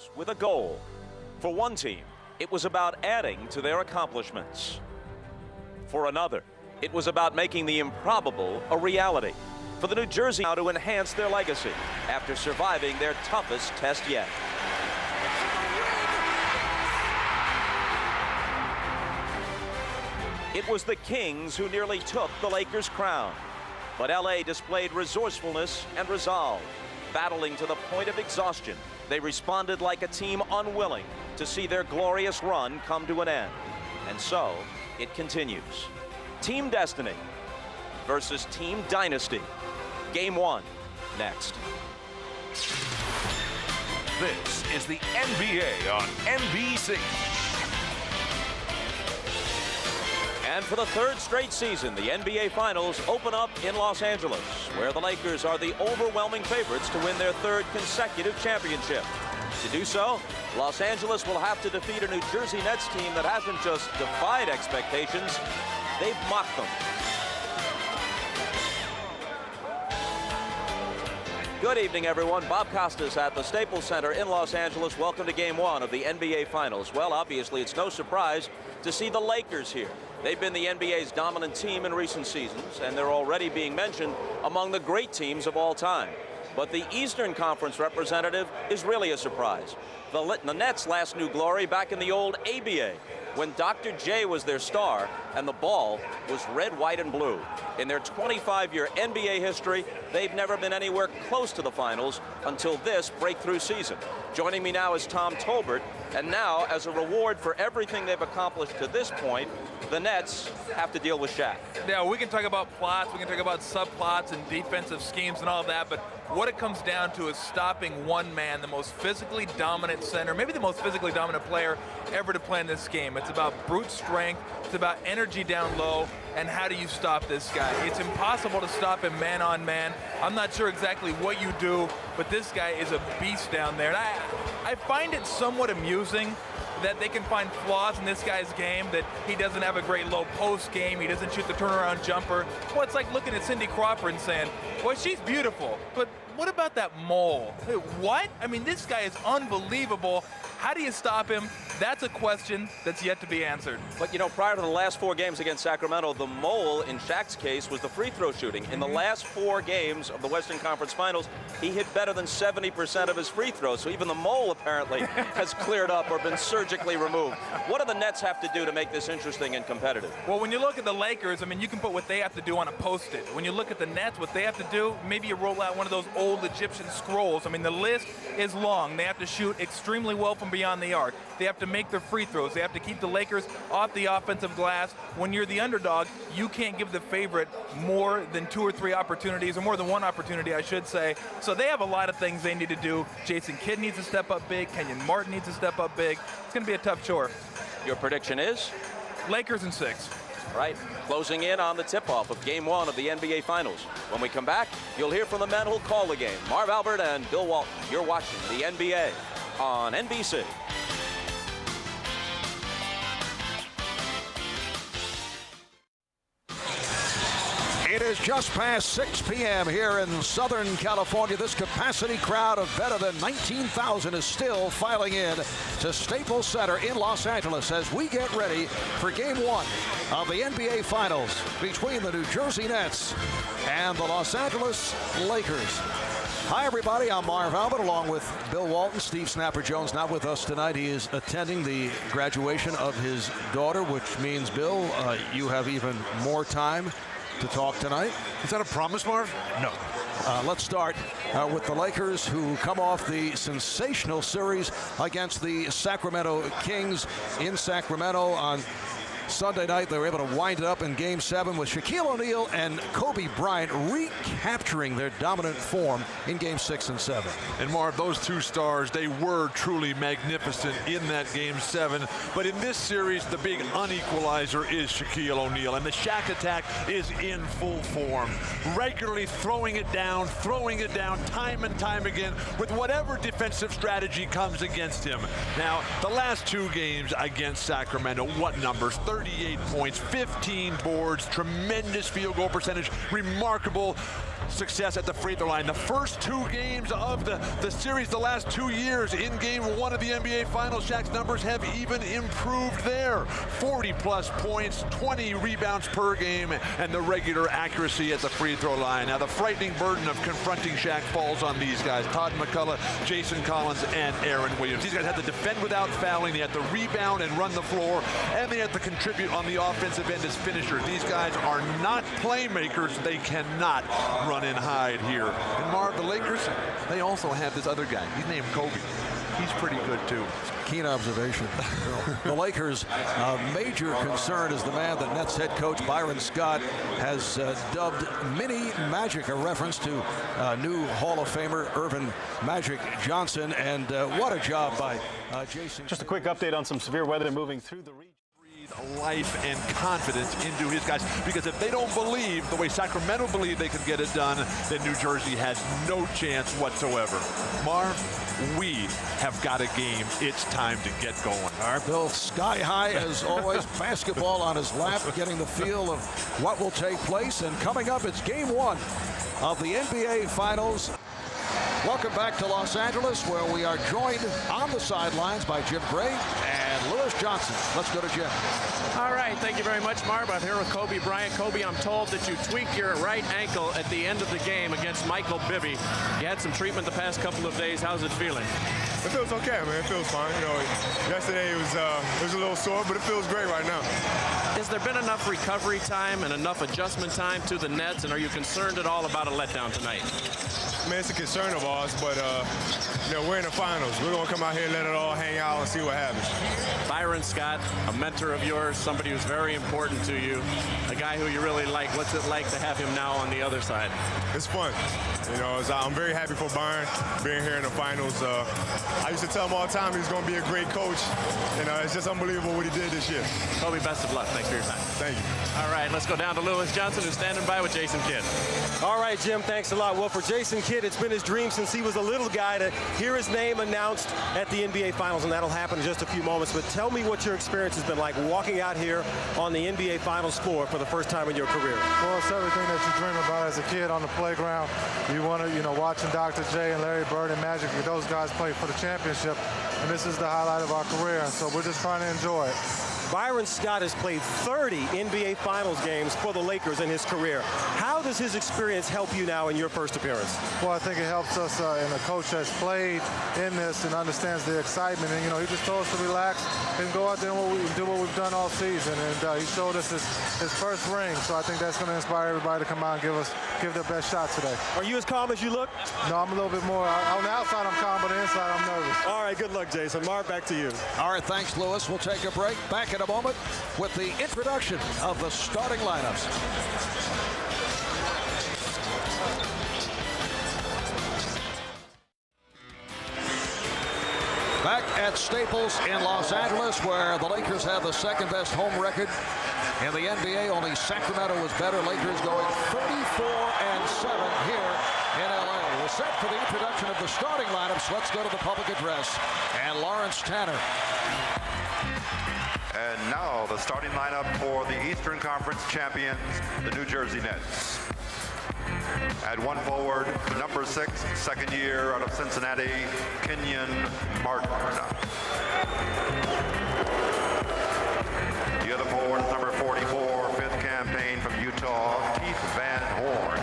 finals with a goal. For one team, it was about adding to their accomplishments. For another, it was about making the improbable a reality. For the New Jersey now to enhance their legacy after surviving their toughest test yet. It was the Kings who nearly took the Lakers' crown. But LA displayed resourcefulness and resolve. Battling to the point of exhaustion, they responded like a team unwilling to see their glorious run come to an end. And so, it continues. Team Destiny versus Team Dynasty. Game 1, next. This is the NBA on NBC. And for the third straight season, the NBA Finals open up in Los Angeles, where the Lakers are the overwhelming favorites to win their third consecutive championship. To do so, Los Angeles will have to defeat a New Jersey Nets team that hasn't just defied expectations, they've mocked them. Good evening, everyone. Bob Costas at the Staples Center in Los Angeles. Welcome to Game 1 of the NBA Finals. Well, obviously, it's no surprise to see the Lakers here. They've been the NBA's dominant team in recent seasons, and they're already being mentioned among the great teams of all time. But the Eastern Conference representative is really a surprise. The Nets last knew glory back in the old ABA, when Dr. J was their star and the ball was red, white, and blue. In their 25-year NBA history, they've never been anywhere close to the finals until this breakthrough season. Joining me now is Tom Tolbert, and now, as a reward for everything they've accomplished to this point, the Nets have to deal with Shaq. Yeah, we can talk about plots, we can talk about subplots and defensive schemes and all that, but what it comes down to is stopping one man, the most physically dominant center, maybe the most physically dominant player ever to play in this game. It's about brute strength, it's about energy down low, and how do you stop this guy? It's impossible to stop him man on man. I'm not sure exactly what you do, but this guy is a beast down there. And I find it somewhat amusing that they can find flaws in this guy's game, that he doesn't have a great low post game, he doesn't shoot the turnaround jumper. Well, it's like looking at Cindy Crawford and saying, well, she's beautiful, but what about that mole? What? I mean, this guy is unbelievable. How do you stop him? That's a question that's yet to be answered. But, you know, prior to the last 4 games against Sacramento, the mole, in Shaq's case, was the free throw shooting. In the last 4 games of the Western Conference Finals, he hit better than 70% of his free throws. So even the mole, apparently, has cleared up or been surgically removed. What do the Nets have to do to make this interesting and competitive? Well, when you look at the Lakers, I mean, you can put what they have to do on a Post-it. When you look at the Nets, what they have to do, maybe you roll out one of those old Egyptian scrolls. I mean, the list is long. They have to shoot extremely well from beyond the arc. They have to make their free throws. They have to keep the Lakers off the offensive glass. When you're the underdog, you can't give the favorite more than 2 or 3 opportunities, or more than 1 opportunity, I should say. So they have a lot of things they need to do. Jason Kidd needs to step up big. Kenyon Martin needs to step up big. It's going to be a tough chore. Your prediction is? Lakers in 6. Right, closing in on the tip-off of Game 1 of the NBA Finals. When we come back, you'll hear from the men who'll call the game. Marv Albert and Bill Walton. You're watching the NBA on NBC. It is just past 6 p.m. here in Southern California. This capacity crowd of better than 19,000 is still filing in to Staples Center in Los Angeles as we get ready for Game 1 of the NBA Finals between the New Jersey Nets and the Los Angeles Lakers. Hi, everybody. I'm Marv Albert along with Bill Walton. Steve Snapper Jones not with us tonight. He is attending the graduation of his daughter, which means, Bill, you have even more time to talk tonight. Is that a promise, Marv? No. Let's start with the Lakers, who come off the sensational series against the Sacramento Kings in Sacramento on Sunday night. They were able to wind it up in Game 7 with Shaquille O'Neal and Kobe Bryant recapturing their dominant form in Game 6 and 7. And Marv, those 2 stars, they were truly magnificent in that Game 7. But in this series, the big unequalizer is Shaquille O'Neal. And the Shaq attack is in full form. Regularly throwing it down time and time again with whatever defensive strategy comes against him. Now, the last 2 games against Sacramento, what numbers? 38 points, 15 boards, tremendous field goal percentage, remarkable success at the free throw line. The first 2 games of the series, the last 2 years, in game 1 of the NBA Finals, Shaq's numbers have even improved there. 40-plus points, 20 rebounds per game, and the regular accuracy at the free throw line. Now, the frightening burden of confronting Shaq falls on these guys, Todd McCullough, Jason Collins, and Aaron Williams. These guys have to defend without fouling, they have to rebound and run the floor, and they have to contribute on the offensive end as finishers. These guys are not playmakers. They cannot run and hide here. And Marv, the Lakers, they also have this other guy. He's named Kobe. He's pretty good too. Keen observation. The Lakers' major concern is the man that Nets head coach Byron Scott has dubbed Mini Magic, a reference to new Hall of Famer Irvin Magic Johnson. And what a job by Jason. Just a quick update on some severe weather moving through the region. Life and confidence into his guys, because if they don't believe the way Sacramento believe they can get it done, then New Jersey has no chance whatsoever. Marv, we have got a game. It's time to get going. All right, Bill, sky high as always, basketball on his lap, getting the feel of what will take place. And coming up, it's game 1 of the NBA Finals. Welcome back to Los Angeles, where we are joined on the sidelines by Jim Gray and Lewis Johnson. Let's go to Jim. All right, thank you very much, Marv. I'm here with Kobe Bryant. Kobe, I'm told that you tweaked your right ankle at the end of the game against Michael Bibby. You had some treatment the past couple of days. How's it feeling? It feels okay, man. It feels fine. You know, yesterday it was a little sore, but it feels great right now. Has there been enough recovery time and enough adjustment time to the Nets, and are you concerned at all about a letdown tonight? I mean, it's a concern of ours, but you know, we're in the finals. We're gonna come out here and let it all hang out and see what happens. Byron Scott, a mentor of yours, somebody who's very important to you, a guy who you really like. What's it like to have him now on the other side? It's fun. You know, I'm very happy for Byron being here in the finals. I used to tell him all the time he was going to be a great coach, and it's just unbelievable what he did this year. Kobe, best of luck. Thanks for your time. Thank you. All right, let's go down to Lewis Johnson, who's standing by with Jason Kidd. All right, Jim, thanks a lot. Well, for Jason Kidd, it's been his dream since he was a little guy to hear his name announced at the NBA Finals, and that'll happen in just a few moments. But tell me what your experience has been like walking out here on the NBA Finals floor for the first time in your career. Well, it's everything that you dream about as a kid on the playground. You want to, watching Dr. J and Larry Bird and Magic, those guys play for the championship, and this is the highlight of our career, and so we're just trying to enjoy it. Byron Scott has played 30 NBA Finals games for the Lakers in his career. How does his experience help you now in your first appearance? Well, I think it helps us, and a coach that's played in this and understands the excitement. And, he just told us to relax and go out there and do what we've done all season. And he showed us his first ring, so I think that's going to inspire everybody to come out and give their best shot today. Are you as calm as you look? No, I'm a little bit more. On the outside, I'm calm, but on the inside, I'm nervous. All right, good luck, Jason. Marv, back to you. All right, thanks, Lewis. We'll take a break. Back in a moment with the introduction of the starting lineups. Back at Staples in Los Angeles, where the Lakers have the second best home record in the NBA. Only Sacramento was better. Lakers going 34-7 here in LA. We're set for the introduction of the starting lineups. Let's go to the public address and Lawrence Tanner. And now the starting lineup for the Eastern Conference champions, the New Jersey Nets. At one forward, number 6, second year out of Cincinnati, Kenyon Martin. The other forward is number 44, fifth campaign from Utah, Keith Van Horn.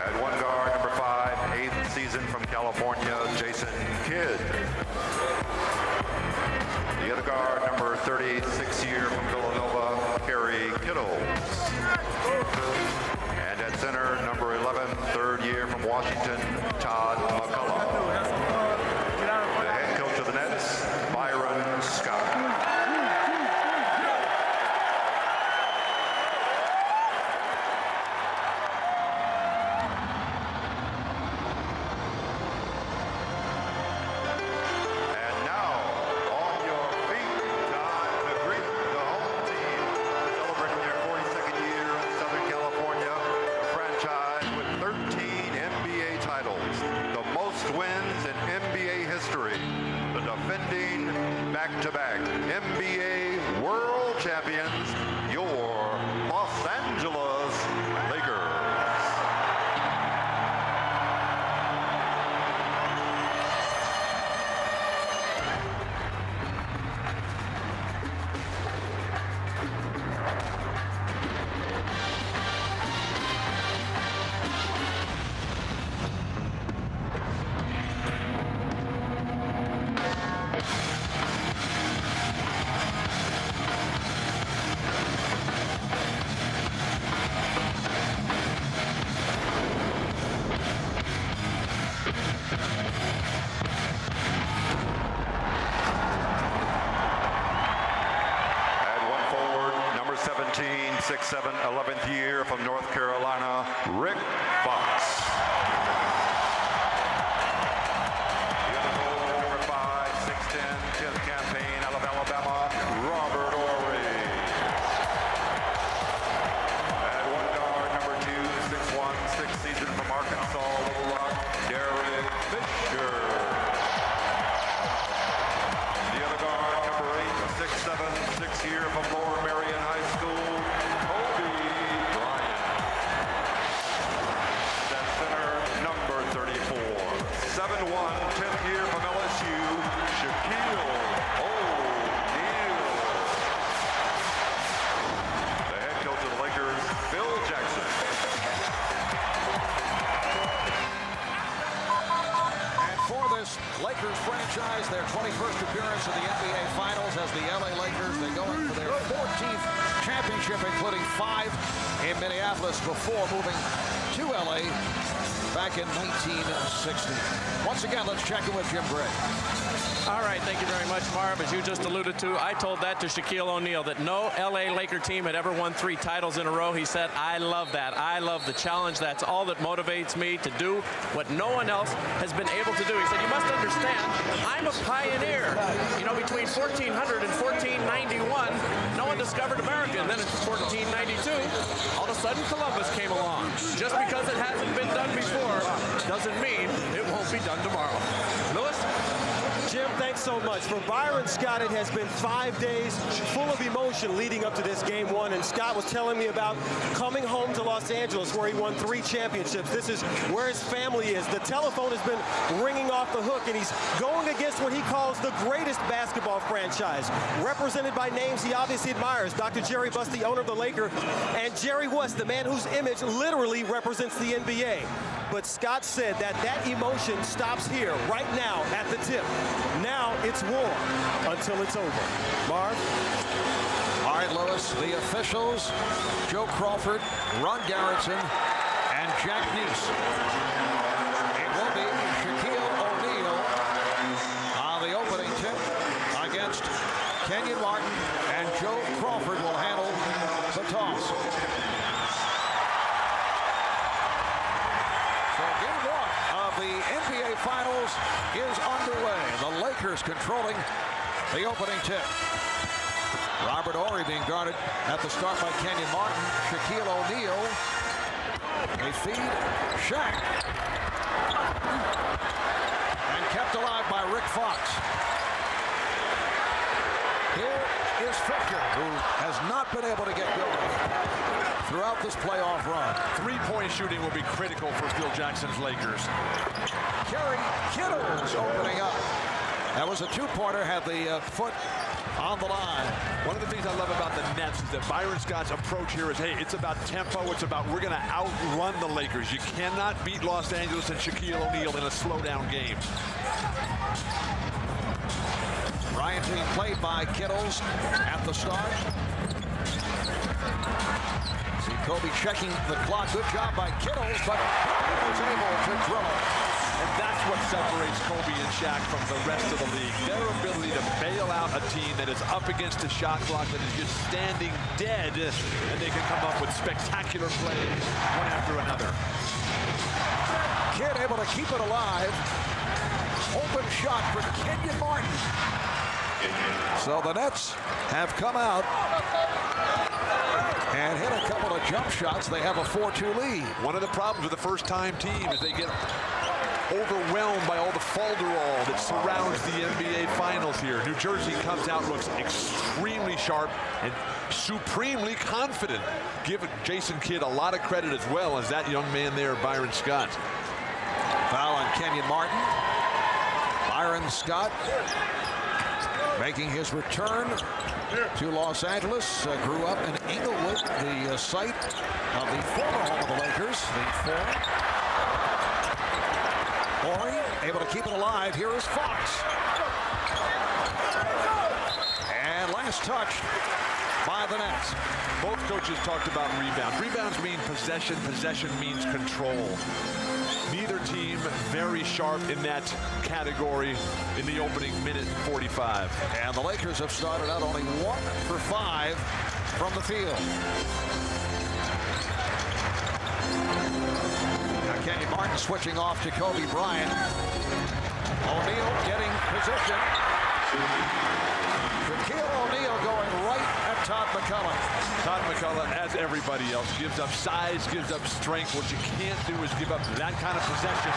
At one guard, number 5, eighth season from California, Jason Kidd. The other guard, number 36 year from Villanova, Kerry Kittles. And at center, number 11, third year from Washington, Todd McCullough. The head coach of the Nets, Byron Scott. defending back-to-back NBA World Champions, your Los Angeles Lakers. Sixth, 7th, 11th year from North Carolina, Rick Fox. The other goal, number 5, 6'10", 10th campaign, Alabama, Robert Ory. At one guard, number 2, 6'1", 6th season from Arkansas, Little Rock, Derek Fisher. The other guard, number 8, 6'7", 6th year from Lower Marion High School, Lakers franchise, their 21st appearance in the NBA Finals as the LA Lakers. They go in for their 14th championship, including 5 in Minneapolis before moving to LA back in 1960. Once again, let's check in with Jim Gray. All right, thank you very much, Marv. As you just alluded to, I told that to Shaquille O'Neal, that no LA Laker team had ever won 3 titles in a row. He said, I love that. I love the challenge. That's all that motivates me to do what no one else has been able to do. He said, you must understand, I'm a pioneer. You know, between 1400 and 1491, no one discovered America. And then in 1492, all of a sudden Columbus came along. Just because it hasn't been done before doesn't mean it won't be done tomorrow. Lewis? Jim, thanks so much. For Byron Scott, it has been 5 days full of emotion leading up to this game 1. And Scott was telling me about coming home to Los Angeles, where he won 3 championships. This is where his family is. The telephone has been ringing off the hook, and he's going against what he calls the greatest basketball franchise, represented by names he obviously admires. Dr. Jerry Buss, the owner of the Lakers, and Jerry West, the man whose image literally represents the NBA. But Scott said that that emotion stops here, right now, at the tip. Now it's war until it's over. Marv? All right, Lewis, the officials, Joe Crawford, Ron Garrettson, and Jack Neese. It will be Shaquille O'Neal on the opening tip against Kenyon Martin, and Joe Crawford will handle the toss. The NBA Finals is underway. The Lakers controlling the opening tip. Robert Ory being guarded at the start by Kenyon Martin. Shaquille O'Neal. A feed. Shaq. And kept alive by Rick Fox. Here is Fisher, who has not been able to get going throughout this playoff run. 3-point shooting will be critical for Phil Jackson's Lakers. Kerry Kittles opening up. That was a 2-pointer, had the foot on the line. One of the things I love about the Nets is that Byron Scott's approach here is, hey, it's about tempo. It's about we're going to outrun the Lakers. You cannot beat Los Angeles and Shaquille O'Neal in a slow-down game. Bryant being played by Kittles at the start. See Kobe checking the clock. Good job by Kittles, but he was able to drill it. And that's what separates Kobe and Shaq from the rest of the league. Their ability to bail out a team that is up against a shot clock that is just standing dead, and they can come up with spectacular plays one after another. Kidd able to keep it alive. Open shot for Kenyon Martin. So the Nets have come out and hit a couple of jump shots. They have a 4-2 lead. One of the problems with the first-time team is they get overwhelmed by all the falderall that surrounds the NBA Finals here. New Jersey comes out, looks extremely sharp and supremely confident. Give Jason Kidd a lot of credit as well as that young man there, Byron Scott. Foul on Kenyon Martin. Byron Scott making his return to Los Angeles. Grew up in Inglewood, the site of the former home of the Lakers. Horry able to keep it alive. Here is Fox. And last touch by the Nets. Both coaches talked about rebounds. Rebounds mean possession. Possession means control. Neither team very sharp in that category in the opening minute 45. And the Lakers have started out only 1 for 5 from the field. Now Kenyon Martin switching off to Kobe Bryant. O'Neal getting position. Shaquille O'Neal going right at Todd McCullough. Todd McCullough, as everybody else, gives up size, gives up strength. What you can't do is give up that kind of possession.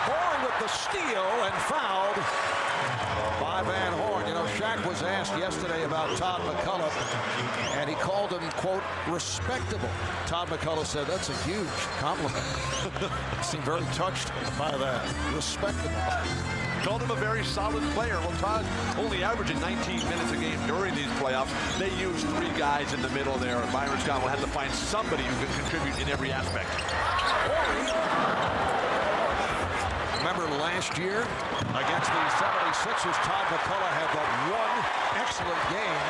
Horn with the steal and fouled by Van Horn. You know, Shaq was asked yesterday about Todd McCullough, and he called him, quote, respectable. Todd McCullough said, that's a huge compliment. Seemed very touched by that. Respectable. Called him a very solid player. Well, Todd only averaging 19 minutes a game during these playoffs. They used 3 guys in the middle there. Byron Scott will have to find somebody who can contribute in every aspect. Remember last year against the 76ers, Todd McCullough had that one excellent game.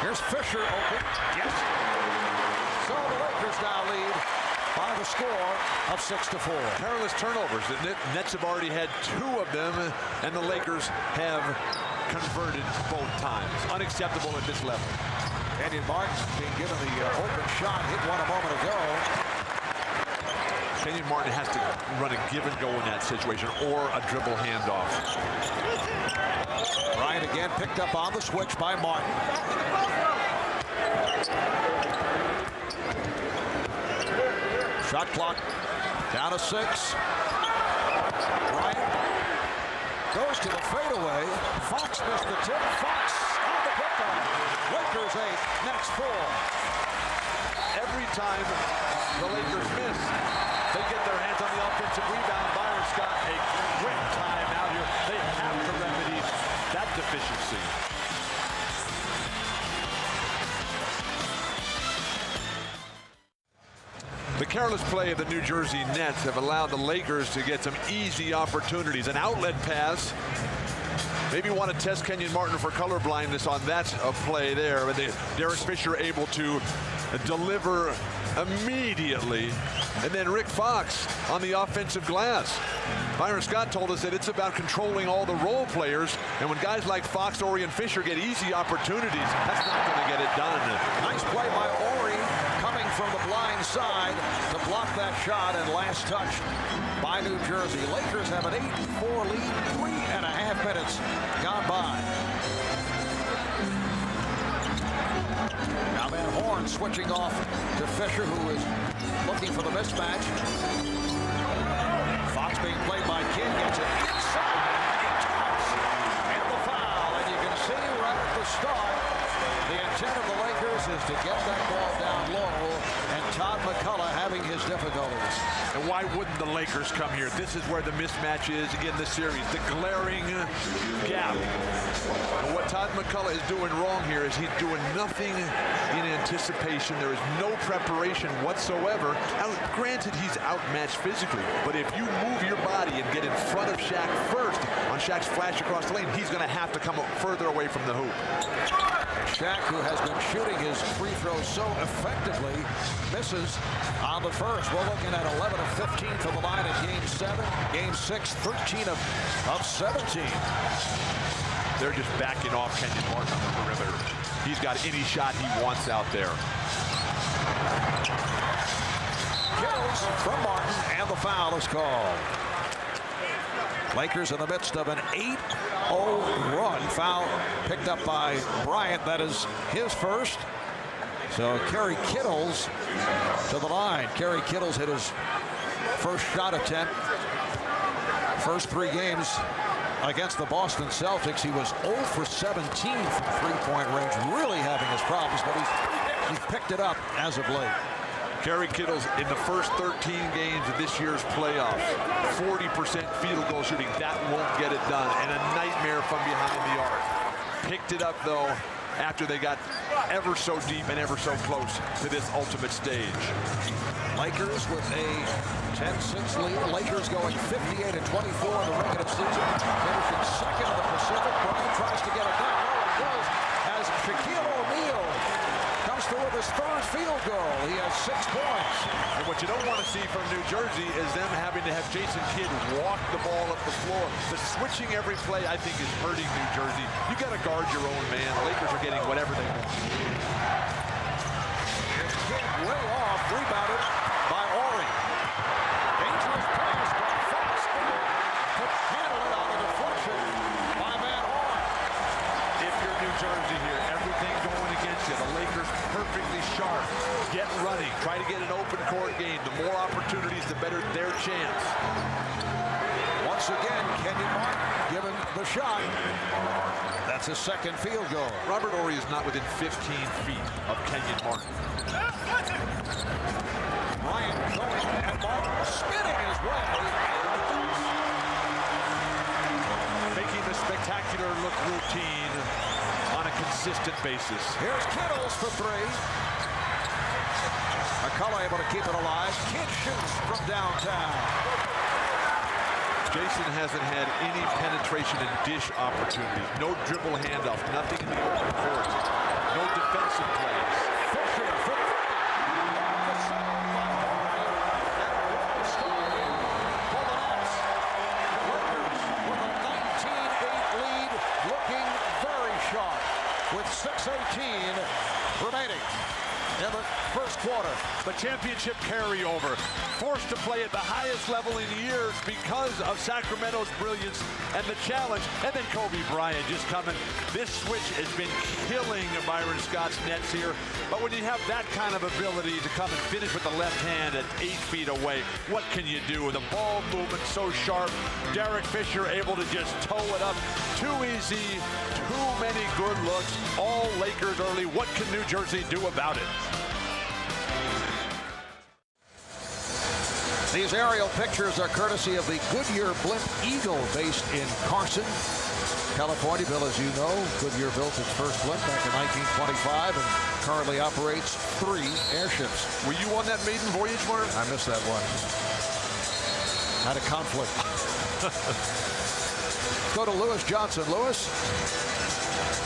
Here's Fisher open. Yes. So the Lakers now lead by the score of 6-4. Careless turnovers. The Nets have already had 2 of them, and the Lakers have converted both times. Unacceptable at this level. Kenyon Martin being given the open shot, hit one a moment ago. Kenyon Martin has to run a give and go in that situation, or a dribble handoff. Bryant again picked up on the switch by Martin. Shot clock down to 6. Bryant goes to the fadeaway. Fox missed the tip. Fox on the pickup. Lakers 8, Nets 4. Every time the Lakers miss, they get their hands on the offensive rebound. Byron Scott, a quick time out here. They have to remedy that deficiency. The careless play of the New Jersey Nets have allowed the Lakers to get some easy opportunities. An outlet pass. Maybe want to test Kenyon Martin for color blindness on that play there. But Derek Fisher able to deliver immediately. And then Rick Fox on the offensive glass. Byron Scott told us that it's about controlling all the role players. And when guys like Fox, Horry, and Fisher get easy opportunities, that's not going to get it done. Nice play by Horry, coming from the blind side to block that shot, and last touch by New Jersey. Lakers have an 8-4 lead, 3.5 minutes gone by. Now Van Horn switching off to Fisher, who is looking for the mismatch. Fox being played by Kidd, gets it inside, and the foul, and you can see right at the start, the intent of the Lakers is to get that ball down low, and Todd McCullough having his difficulties. And why wouldn't the Lakers come here? This is where the mismatch is in the series, the glaring gap. And what Todd McCullough is doing wrong here is he's doing nothing in anticipation. There is no preparation whatsoever. Now, granted, he's outmatched physically, but if you move your body and get in front of Shaq first on Shaq's flash across the lane, he's going to have to come up further away from the hoop. Shaq, who has been shooting his free throws so effectively, misses on the first. We're looking at 11 of 15 from the line in Game 7. Game 6, 13 of 17. They're just backing off Kenyon Martin on the perimeter. He's got any shot he wants out there. Kills from Martin, and the foul is called. Lakers in the midst of an 8-0 run. Foul picked up by Bryant. That is his first. So Kerry Kittles to the line. Kerry Kittles hit his first shot attempt First 3 games against the Boston Celtics, he was 0 for 17 from three-point range, really having his problems, but he's picked it up as of late. Kerry Kittles in the first 13 games of this year's playoffs, 40% field goal shooting. That won't get it done, and a nightmare from behind the arc. Picked it up, though, after they got ever so deep and ever so close to this ultimate stage. Lakers with a 10-6 lead. Lakers going 58-24 in the regular season. Finishing second in the Pacific. Bryant tries to get it down. No, it does. As Shaquille O'Neal comes through with his third field goal. He has 6 points. And what you don't want to see from New Jersey is them having to have Jason Kidd walk the ball up the floor. The switching every play, I think, is hurting New Jersey. You got to guard your own man. Lakers are getting whatever they want. Kidd way off, rebounded by Ori. Dangerous pass by Fox. Could handle it on the deflection by Van Horn. If you're New Jersey here, everything going against you. The Lakers perfectly sharp. Get running. Try to get an open court game. The more opportunities, the better their chance. Once again, Kenyon Martin given the shot. That's his second field goal. Robert Horry is not within 15 feet of Kenyon Martin. Bryant going and Martin spinning his way. Making the spectacular look routine on a consistent basis. Here's Kittles for 3. McCullough able to keep it alive. Kidd shoots from downtown. Jason hasn't had any penetration and dish opportunities. No dribble handoff. Nothing in the open court. No defensive plays. Fisher for 3. With 6:18 remaining in the first quarter. The championship carryover, forced to play at the highest level in years because of Sacramento's brilliance and the challenge, and then Kobe Bryant just coming. This switch has been killing Byron Scott's nets here, but when you have that kind of ability to come and finish with the left hand at 8 feet away, what can you do? The ball movement so sharp. Derek Fisher able to just toe it up. Too easy, too many good looks. All Lakers early. What can New Jersey do about it? These aerial pictures are courtesy of the Goodyear Blimp Eagle based in Carson, California. Bill, as you know, Goodyear built its first blimp back in 1925 and currently operates 3 airships. Were you on that maiden voyage, Mark? I missed that one. Had a conflict. Go to Lewis Johnson. Lewis?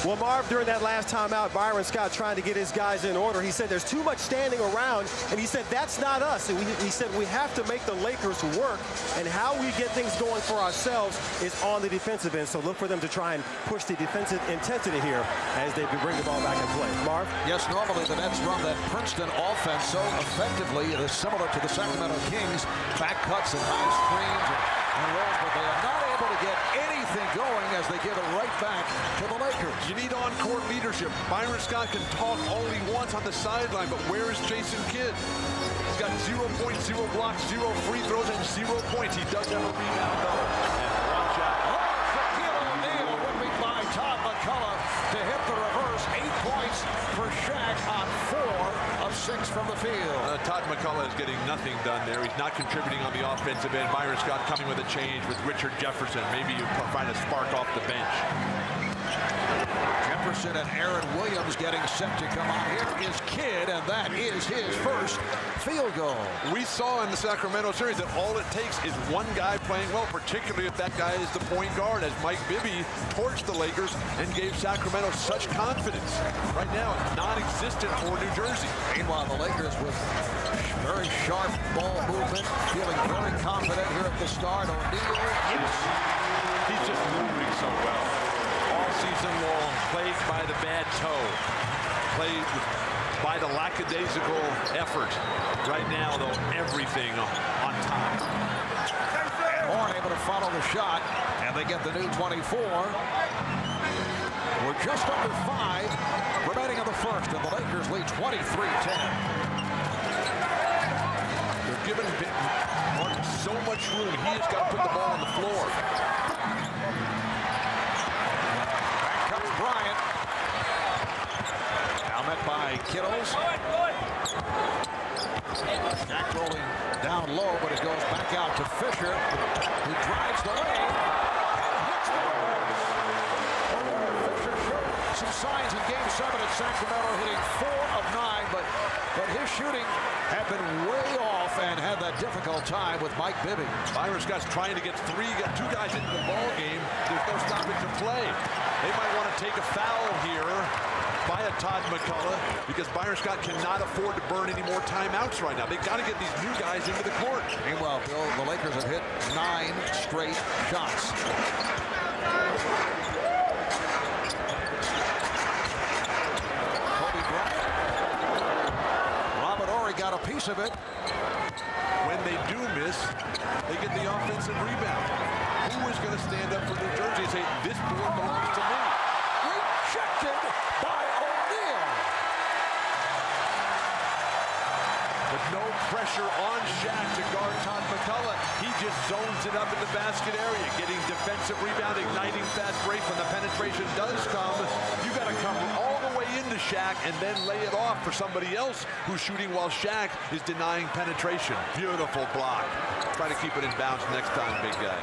Well, Marv, during that last timeout, Byron Scott trying to get his guys in order. He said there's too much standing around, and he said that's not us. And he said we have to make the Lakers work, and how we get things going for ourselves is on the defensive end. So look for them to try and push the defensive intensity here as they bring the ball back in play. Marv? Yes, normally the Nets run that Princeton offense so effectively. It is similar to the Sacramento Kings. Back cuts and high screens and rolls, but they are not able to get anything going as they give it right back to the Lakers. You need on-court leadership. Byron Scott can talk all he wants on the sideline, but where is Jason Kidd? He's got 0 points, 0 blocks, 0 free throws, and 0 points. He does have a rebound, though. And one shot. Shaquille O'Neal would be by Todd McCullough to hit the reverse. 8 points for Shaq on 4 of 6 from the field. Todd McCullough is getting nothing done there. He's not contributing on the offensive end. Byron Scott coming with a change with Richard Jefferson. Maybe you find a spark off the bench. Jefferson and Aaron Williams getting set to come on. Here is Kidd, and that is his first field goal. We saw in the Sacramento series that all it takes is one guy playing well, particularly if that guy is the point guard, as Mike Bibby torched the Lakers and gave Sacramento such confidence. Right now, it's non-existent for New Jersey. Meanwhile, the Lakers with very sharp ball movement, feeling very confident here at the start. O'Neal, yes. He's just moving so well. All season long, plagued by the bad toe, plagued by the lackadaisical effort. Right now, though, everything on time. Horn able to follow the shot, and they get the new 24. We're just under 5 remaining in the first, and the Lakers lead 23-10. They're giving Martin so much room. He has got to put the ball on the floor. Back comes Bryant. Now met by Kittles. Jack rolling down low, but it goes back out to Fisher, who drives the lane. Hits the ball. Fisher showed some signs in Game 7 at Sacramento, hitting 4 of 9, but his shooting had been way off and had that difficult time with Mike Bibby. Byron Scott's trying to get two guys into the ball game. There's no stopping to play. They might want to take a foul here by a Todd McCullough, because Byron Scott cannot afford to burn any more timeouts right now. They've got to get these new guys into the court. Meanwhile, Bill, the Lakers have hit 9 straight shots. Kobe Bryant. Robert Horry got a piece of it. When they do miss, they get the offensive rebound. Who is going to stand up for New Jersey and say, this board belongs to me? Rejected by O'Neal. With no pressure on Shaq to guard Todd McCullough, he just zones it up in the basket area, getting defensive rebound, igniting fast break. When the penetration does come, you got to come all the way into Shaq and then lay it off for somebody else who's shooting while Shaq is denying penetration. Beautiful block. Try to keep it in bounds next time, big guy.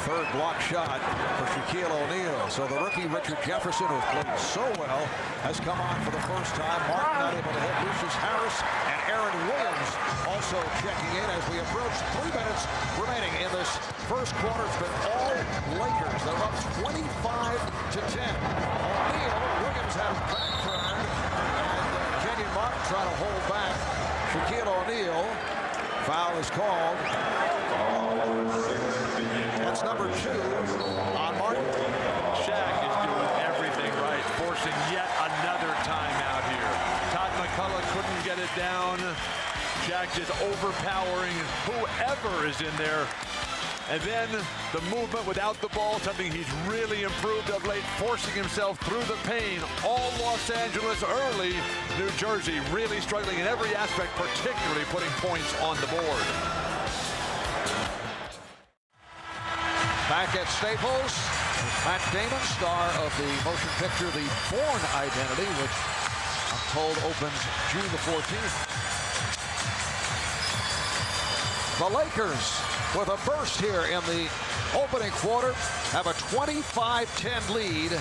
Third block shot for Shaquille O'Neal. So the rookie Richard Jefferson, who has played so well, has come on for the first time. Martin not able to hit. Lucius Harris and Aaron Williams also checking in as we approach 3 minutes remaining in this first quarter. It's been all Lakers. They're up 25-10. O'Neal, Williams has back turned, and Kenyon Martin trying to hold back Shaquille O'Neal. Foul is called. That's number 2 on Martin. Shaq is doing everything right, forcing yet another timeout here. Todd McCullough couldn't get it down. Shaq just overpowering whoever is in there. And then the movement without the ball, something he's really improved of late, forcing himself through the pain. All Los Angeles early. New Jersey really struggling in every aspect, particularly putting points on the board. Back at Staples, Matt Damon, star of the motion picture The Bourne Identity, which I'm told opens June the 14th. The Lakers, with a burst here in the opening quarter, have a 25-10 lead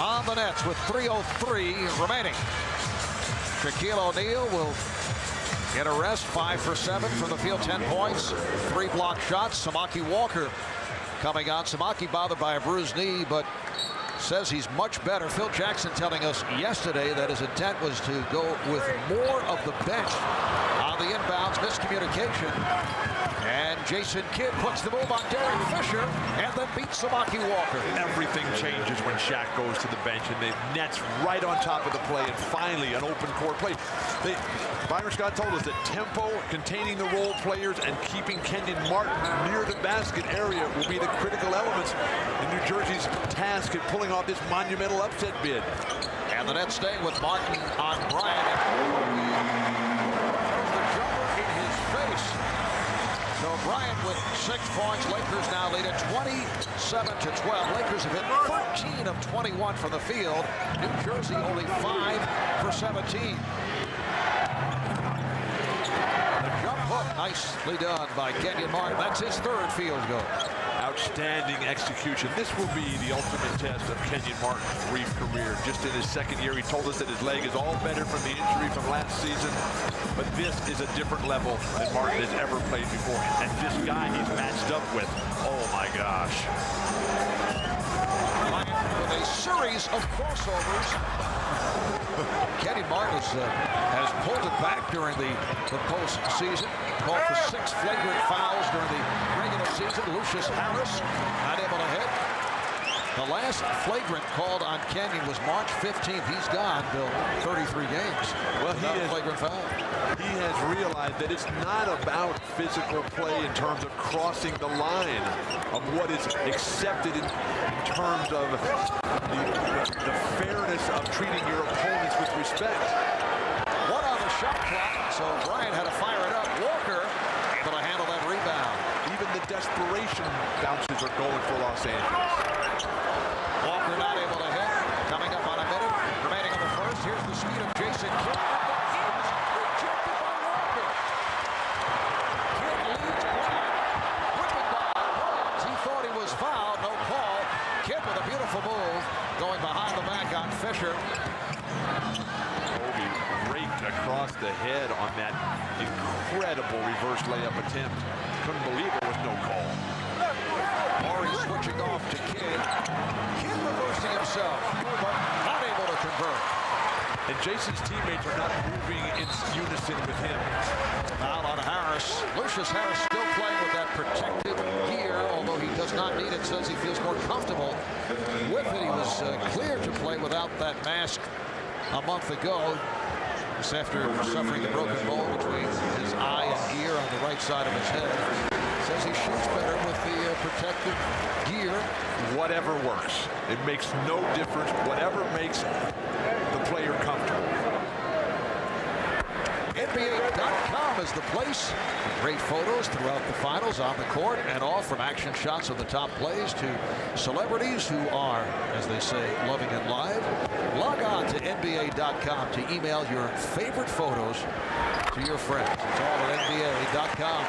on the Nets with 3:03 remaining. Shaquille O'Neal will get a rest, 5 for 7 from the field, 10 points, 3 block shots. Samaki Walker coming on. Samaki bothered by a bruised knee, but says he's much better. Phil Jackson telling us yesterday that his intent was to go with more of the bench on the inbounds. Miscommunication. And Jason Kidd puts the move on Derek Fisher and then beats Samaki Walker. Everything changes when Shaq goes to the bench, and the Nets right on top of the play, and finally an open court play. Byron Scott told us that tempo, containing the role players, and keeping Kenyon Martin near the basket area will be the critical elements in New Jersey's task at pulling off this monumental upset bid. And the Nets staying with Martin on Bryant. The jumper in his face. So Bryant with 6 points. Lakers now lead at 27-12. Lakers have hit 13 of 21 from the field. New Jersey only 5 for 17. The jump hook nicely done by Kenyon Martin. That's his 3rd field goal. Outstanding execution. This will be the ultimate test of Kenyon Martin's brief career. Just in his 2nd year, he told us that his leg is all better from the injury from last season. But this is a different level than Martin has ever played before. And this guy he's matched up with, oh my gosh. With a series of crossovers. Kenyon Martin has pulled it back during the postseason. Called for 6 flagrant fouls during the regular season. Lucius Harris not able to hit. The last flagrant called on Kenyon was March 15th. He's gone, Bill, 33 games. Well, he has, flagrant foul. He has realized that it's not about physical play in terms of crossing the line of what is accepted in terms of the fairness of treating your opponents with respect. One on the shot clock, so Bryant had to fire it up. Walker able to handle desperation bounces are going for Los Angeles. Walker not able to hit. Coming up on a minute. Remaining on the first. Here's the speed of Jason Kidd. Rejected by Walker. Kidd leads one. Whipping by Williams. He thought he was fouled. No call. Kidd with a beautiful move. Going behind the back on Fisher. Kobe raked across the head on that incredible reverse layup attempt. Couldn't believe there was no call. Maury switching off to Kidd. Kidd reversing himself, but not able to convert. And Jason's teammates are not moving in unison with him. Foul on Harris. Lucius Harris still playing with that protected gear, although he does not need it, says he feels more comfortable with it. He was clear to play without that mask a month ago. Just after suffering the broken bone between his eye and ear on the right side of his head. Says he shoots better with the protective gear. Whatever works. It makes no difference. Whatever makes the player comfortable. NBA.com is the place. Great photos throughout the finals, on the court and off, from action shots of the top plays to celebrities who are, as they say, loving it live. Log on to NBA.com to email your favorite photos to your friends. It's all at NBA.com.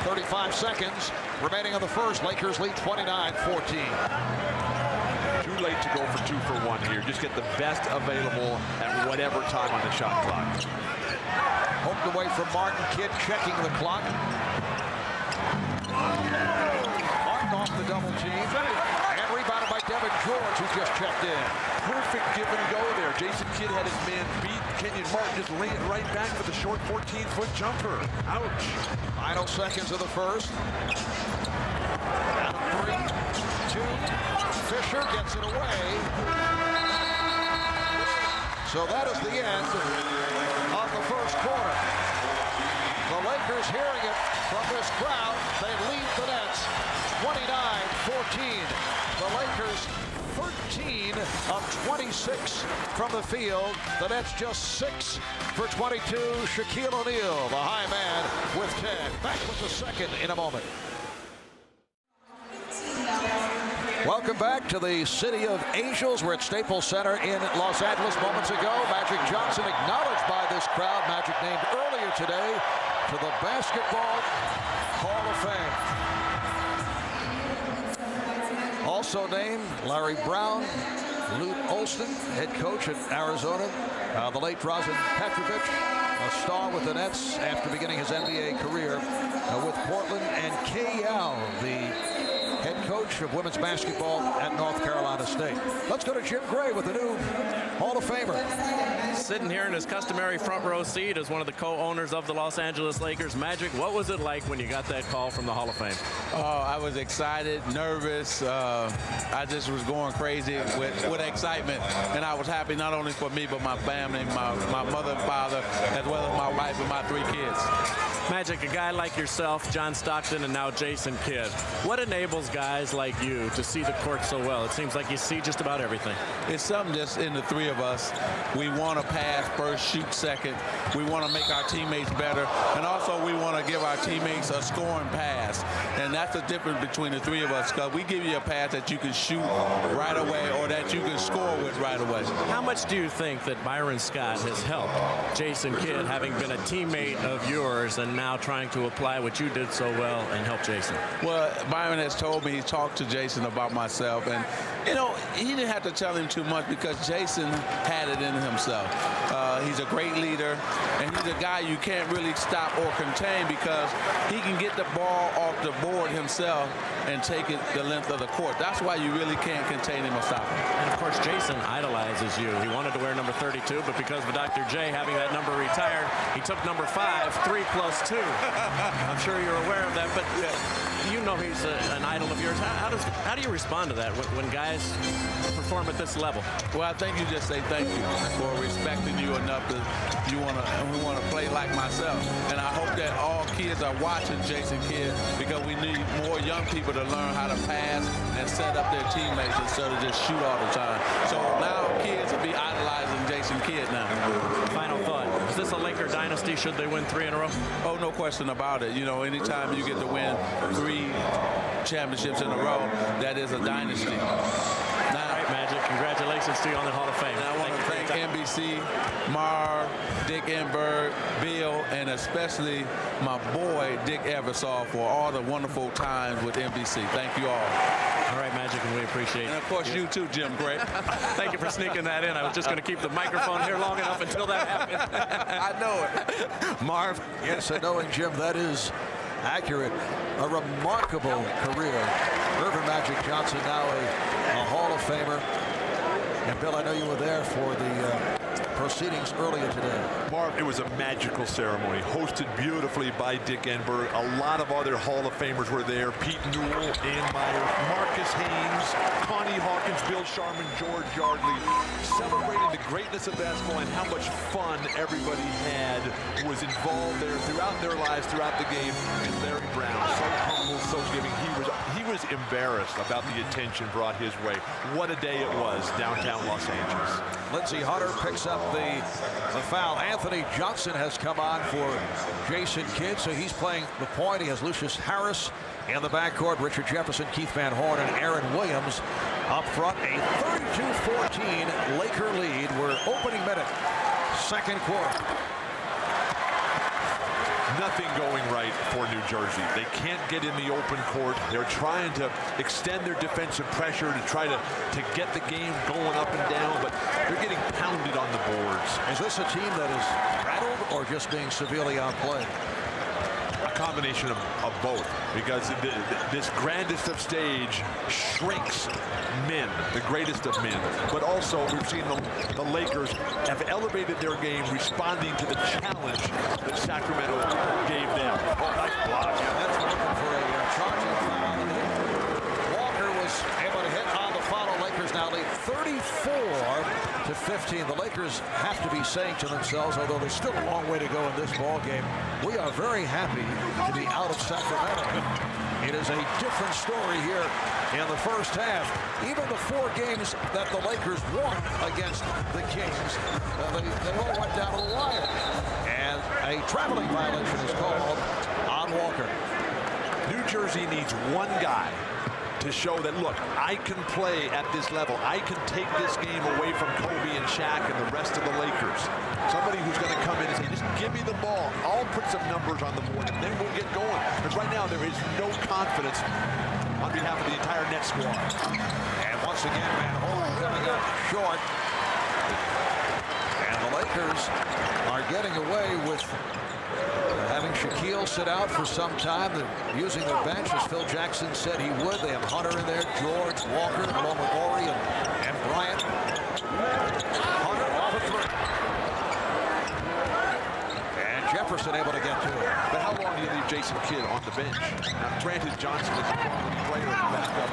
35 seconds remaining on the first. Lakers lead 29-14. Too late to go for 2 for 1 here. Just get the best available at whatever time on the shot clock. Poked away from Martin. Kidd checking the clock. Martin off the double team. And rebounded by Devin George, who just checked in. Perfect give and go there. Jason Kidd had his man beat. Kenyon Martin just laying it right back for the short 14-foot jumper. Ouch. Final seconds of the first. Down 3, 2. Fisher gets it away. So that is the end of the first quarter. The Lakers, hearing it from this crowd, they lead the Nets 29-14. The Lakers 13 of 26 from the field. The Nets just 6 for 22. Shaquille O'Neal, the high man, with 10. Back with the second in a moment. Welcome back to the City of Angels. We're at Staples Center in Los Angeles moments ago. Magic Johnson acknowledged by this crowd. Magic named earlier today to the Basketball Hall of Fame. Also named Larry Brown, Lute Olson, head coach at Arizona. The late Drazen Petrovic, a star with the Nets after beginning his NBA career with Portland, and Kay Yow, the head coach of women's basketball at North Carolina State. Let's go to Jim Gray with the new Hall of Famer. Sitting here in his customary front row seat as one of the co-owners of the Los Angeles Lakers. Magic, what was it like when you got that call from the Hall of Fame? Oh, I was excited, nervous. I just was going crazy with excitement. And I was happy not only for me, but my family, my mother and father, as well as my wife and my 3 kids. Magic, a guy like yourself, John Stockton, and now Jason Kidd. What enables guys like you to see the court so well? It seems like you see just about everything. It's something just in the 3 of us. We want to pass first, shoot second. We want to make our teammates better. And also we want to give our teammates a scoring pass. And that's the difference between the 3 of us, because we give you a pass that you can shoot right away or that you can score with right away. How much do you think that Byron Scott has helped Jason Kidd, having been a teammate of yours and now trying to apply what you did so well and help Jason? Well, Byron has told me, he talked to Jason about myself, and you know, he didn't have to tell him too much because Jason had it in himself. He's a great leader, and he's a guy you can't really stop or contain because he can get the ball off the board himself and take it the length of the court. That's why you really can't contain him or stop him. And of course, Jason idolizes you. He wanted to wear number 32, but because of Dr. J having that number retired, he took number 5, 3 + 2. I'm sure you're aware of that, but you know he's an idol of yours. How do you respond to that when guys perform at this level? Well, I think you just say thank you for respecting you enough that we want to play like myself. And I hope that all kids are watching Jason Kidd, because we need more young people to learn how to pass and set up their teammates instead of just shoot all the time. So now kids will be idolizing Jason Kidd now. Final thought. Is this a Laker dynasty? Should they win 3 in a row? Oh, no question about it. You know, anytime you get to win 3 championships in a row, that is a dynasty. All right, Magic, congratulations to you on the Hall of Fame. And I want to thank NBC, Marv, Dick Enberg, Bill, and especially my boy, Dick Eversole, for all the wonderful times with NBC. Thank you all. All right, Magic, and we appreciate it. And, of course, you too, Jim Gray. Thank you for sneaking that in. I was just going to keep the microphone here long enough until that happened. I know it. Marv? Yes, and knowing Jim, that is accurate. A remarkable career. Irvin Magic Johnson, now a Hall of Famer. And Bill, I know you were there for the proceedings earlier today. Marv, it was a magical ceremony, hosted beautifully by Dick Enberg. A lot of other Hall of Famers were there. Pete Newell, Ann Meyer, Marcus Haynes, Connie Hawkins, Bill Sharman, George Yardley, celebrating the greatness of basketball and how much fun everybody had who was involved there throughout their lives, throughout the game. And Larry Brown, so humble, so giving. He was embarrassed about the attention brought his way. What a day it was downtown Los Angeles. Lindsey Hunter picks up the foul. Anthony Johnson has come on for Jason Kidd, so he's playing the point. He has Lucius Harris in the backcourt, Richard Jefferson, Keith Van Horn, and Aaron Williams up front. A 32-14 Laker lead. We're opening minute, second quarter. Nothing going right for New Jersey. They can't get in the open court. They're trying to extend their defensive pressure to try to get the game going up and down, but they're getting pounded on the boards. Is this a team that is rattled or just being severely outplayed? A combination of both, because this grandest of stage shrinks men, the greatest of men. But also, we've seen the Lakers have elevated their game, responding to the challenge that Sacramento gave them. Oh, nice block. Yeah, that's looking for a charging foul. Walker was able to hit on the foul. Lakers now lead 34-15. The Lakers have to be saying to themselves, although there's still a long way to go in this ball game, we are very happy to be out of Sacramento. It is a different story here in the first half. Even the 4 games that the Lakers won against the Kings, they all went down to the wire. And a traveling violation is called on Walker. New Jersey needs one guy to show that, look, I can play at this level. I can take this game away from Kobe and Shaq and the rest of the Lakers. Somebody who's going to come in and say, just give me the ball. I'll put some numbers on the board, and then we'll get going. Because right now, there is no confidence on behalf of the entire net squad. And once again, Van Horn coming up short. And the Lakers are getting away with having Shaquille sit out for some time. They're using their bench, as Phil Jackson said he would. They have Hunter in there, George, Walker, along with Horry and Bryant. Hunter off a 3. And Jefferson able to get to it. But how long do you leave Jason Kidd on the bench? Now, granted, Johnson is a quality player at the backup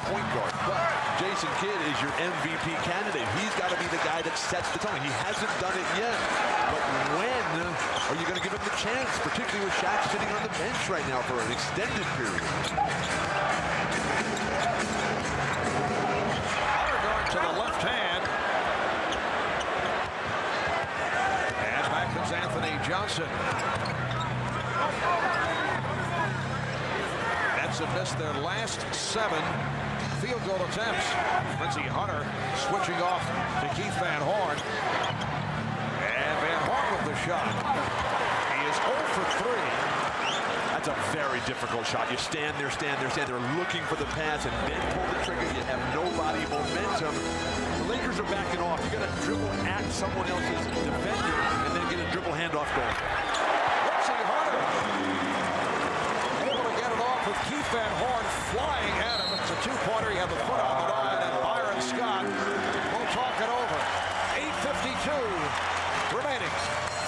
point guard, but Jason Kidd is your MVP candidate. He's got to be the guy that sets the tone. He hasn't done it yet, but when are you going to give him the chance, particularly with Shaq sitting on the bench right now for an extended period? Hunter going to the left hand. And back comes Anthony Johnson. Nets have missed their last 7 field goal attempts. Lindsey Hunter switching off to Keith Van Horn. And Van Horn with the shot. He is 0 for 3. That's a very difficult shot. You stand there. They're looking for the pass and then pull the trigger. You have no body momentum. The Lakers are backing off. You got to dribble at someone else's defender and then get a dribble handoff going. Lindsey Hunter able to get it off with Keith Van Horn flying at him. It's a 2-pointer. He had the foot on the line, and Byron Scott will talk it over. 8:52 remaining.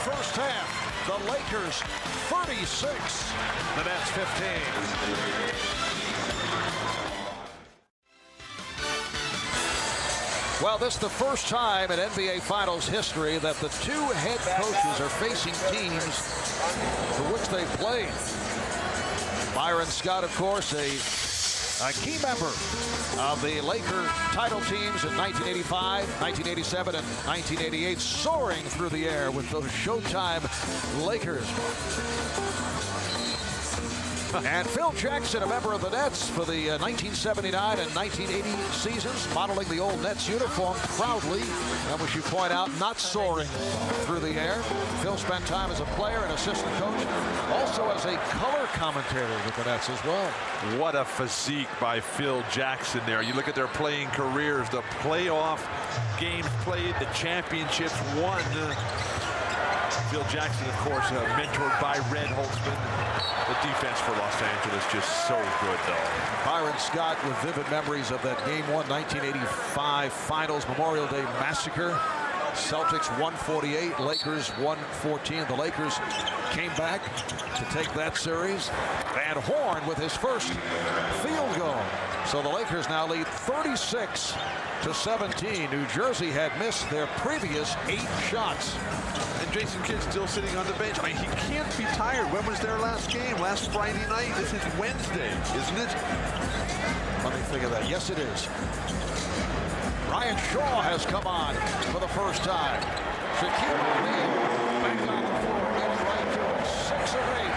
First half. The Lakers 36. The Nets 15. Well, this is the first time in NBA Finals history that the 2 head coaches are facing teams for which they played. Byron Scott, of course, a a key member of the Laker title teams in 1985, 1987, and 1988, soaring through the air with those Showtime Lakers. And Phil Jackson, a member of the Nets for the 1979 and 1980 seasons, modeling the old Nets uniform proudly, and which you point out, not soaring through the air. Phil spent time as a player and assistant coach, also as a color commentator with the Nets as well. What a physique by Phil Jackson there. You look at their playing careers, the playoff games played, the championships won. Phil Jackson, of course, mentored by Red Holtzman. The defense for Los Angeles just so good, though. Byron Scott with vivid memories of that Game 1 1985 Finals Memorial Day Massacre. Celtics 148, Lakers 114. The Lakers came back to take that series. Van Horn with his first field goal. So the Lakers now lead 36-17. New Jersey had missed their previous 8 shots. And Jason Kidd still sitting on the bench. I mean, he can't be tired. When was their last game? Last Friday night? This is Wednesday, isn't it? Let me figure that. Yes, it is. Ryan Shaw has come on for the first time. Shaquille O'Neal back on the floor, getting right to it. 6 of 8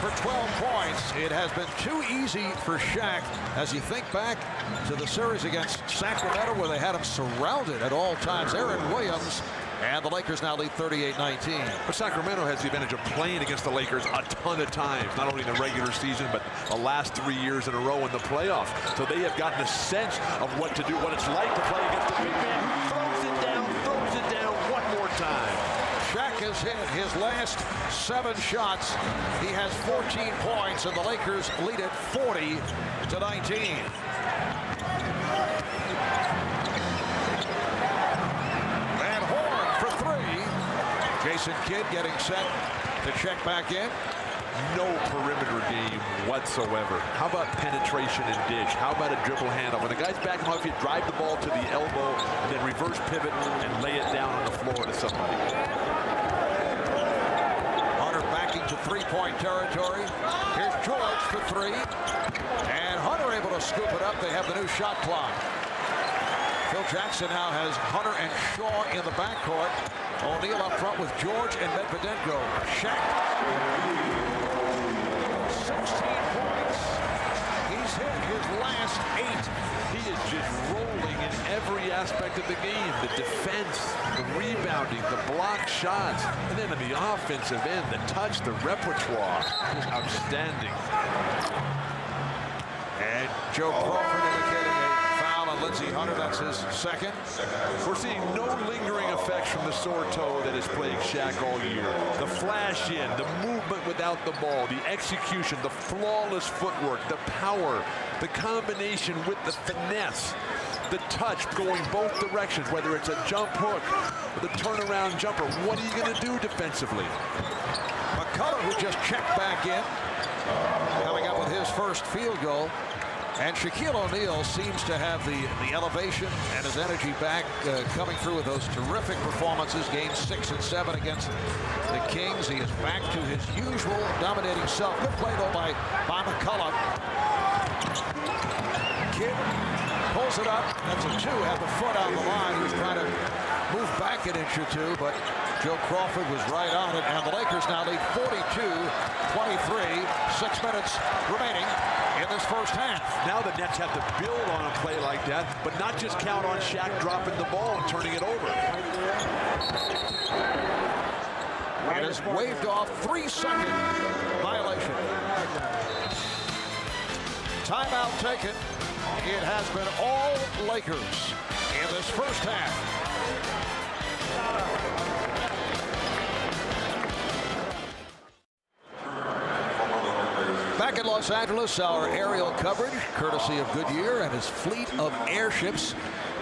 for 12 points. It has been too easy for Shaq as you think back to the series against Sacramento where they had him surrounded at all times. Aaron Williams. And the Lakers now lead 38-19. But Sacramento has the advantage of playing against the Lakers a ton of times, not only in the regular season, but the last 3 years in a row in the playoffs. So they have gotten a sense of what to do, what it's like to play against the big man. Throws it down one more time. Shaq has hit his last 7 shots. He has 14 points, and the Lakers lead it 40-19. Jason Kidd getting set to check back in. No perimeter game whatsoever. How about penetration and dish? How about a dribble handle? When the guy's backing off, you drive the ball to the elbow and then reverse pivot and lay it down on the floor to somebody. Hunter backing to three-point territory. Here's George for 3. And Hunter able to scoop it up. They have the new shot clock. Phil Jackson now has Hunter and Shaw in the backcourt. O'Neal up front with George and Medvedenko. Shaq. 16 points. He's hit his last 8. He is just rolling in every aspect of the game. The defense, the rebounding, the block shots, and then on the offensive end, the touch, the repertoire. Just outstanding. And Joe Crawford indicating a foul on Lindsey Hunter. That's his second. We're seeing no lingering effects from the sore toe that has plagued Shaq all year. The flash in, the movement without the ball, the execution, the flawless footwork, the power, the combination with the finesse, the touch going both directions, whether it's a jump hook or the turnaround jumper. What are you going to do defensively? McCullough, who just checked back in, coming up with his first field goal. And Shaquille O'Neal seems to have the elevation and his energy back, coming through with those terrific performances. Games 6 and 7 against the Kings. He is back to his usual dominating self. Good play, though, by McCullough. Kidd pulls it up. That's a 2. Had the foot on the line. He was trying to move back an inch or 2, but Joe Crawford was right on it. And the Lakers now lead 42-23. 6 minutes remaining in this first half. Now the Nets have to build on a play like that, but not just count on Shaq dropping the ball and turning it over. It is waved off. 3-second violation. Timeout taken. It has been all Lakers in this first half. Back in Los Angeles, our aerial coverage, courtesy of Goodyear and his fleet of airships,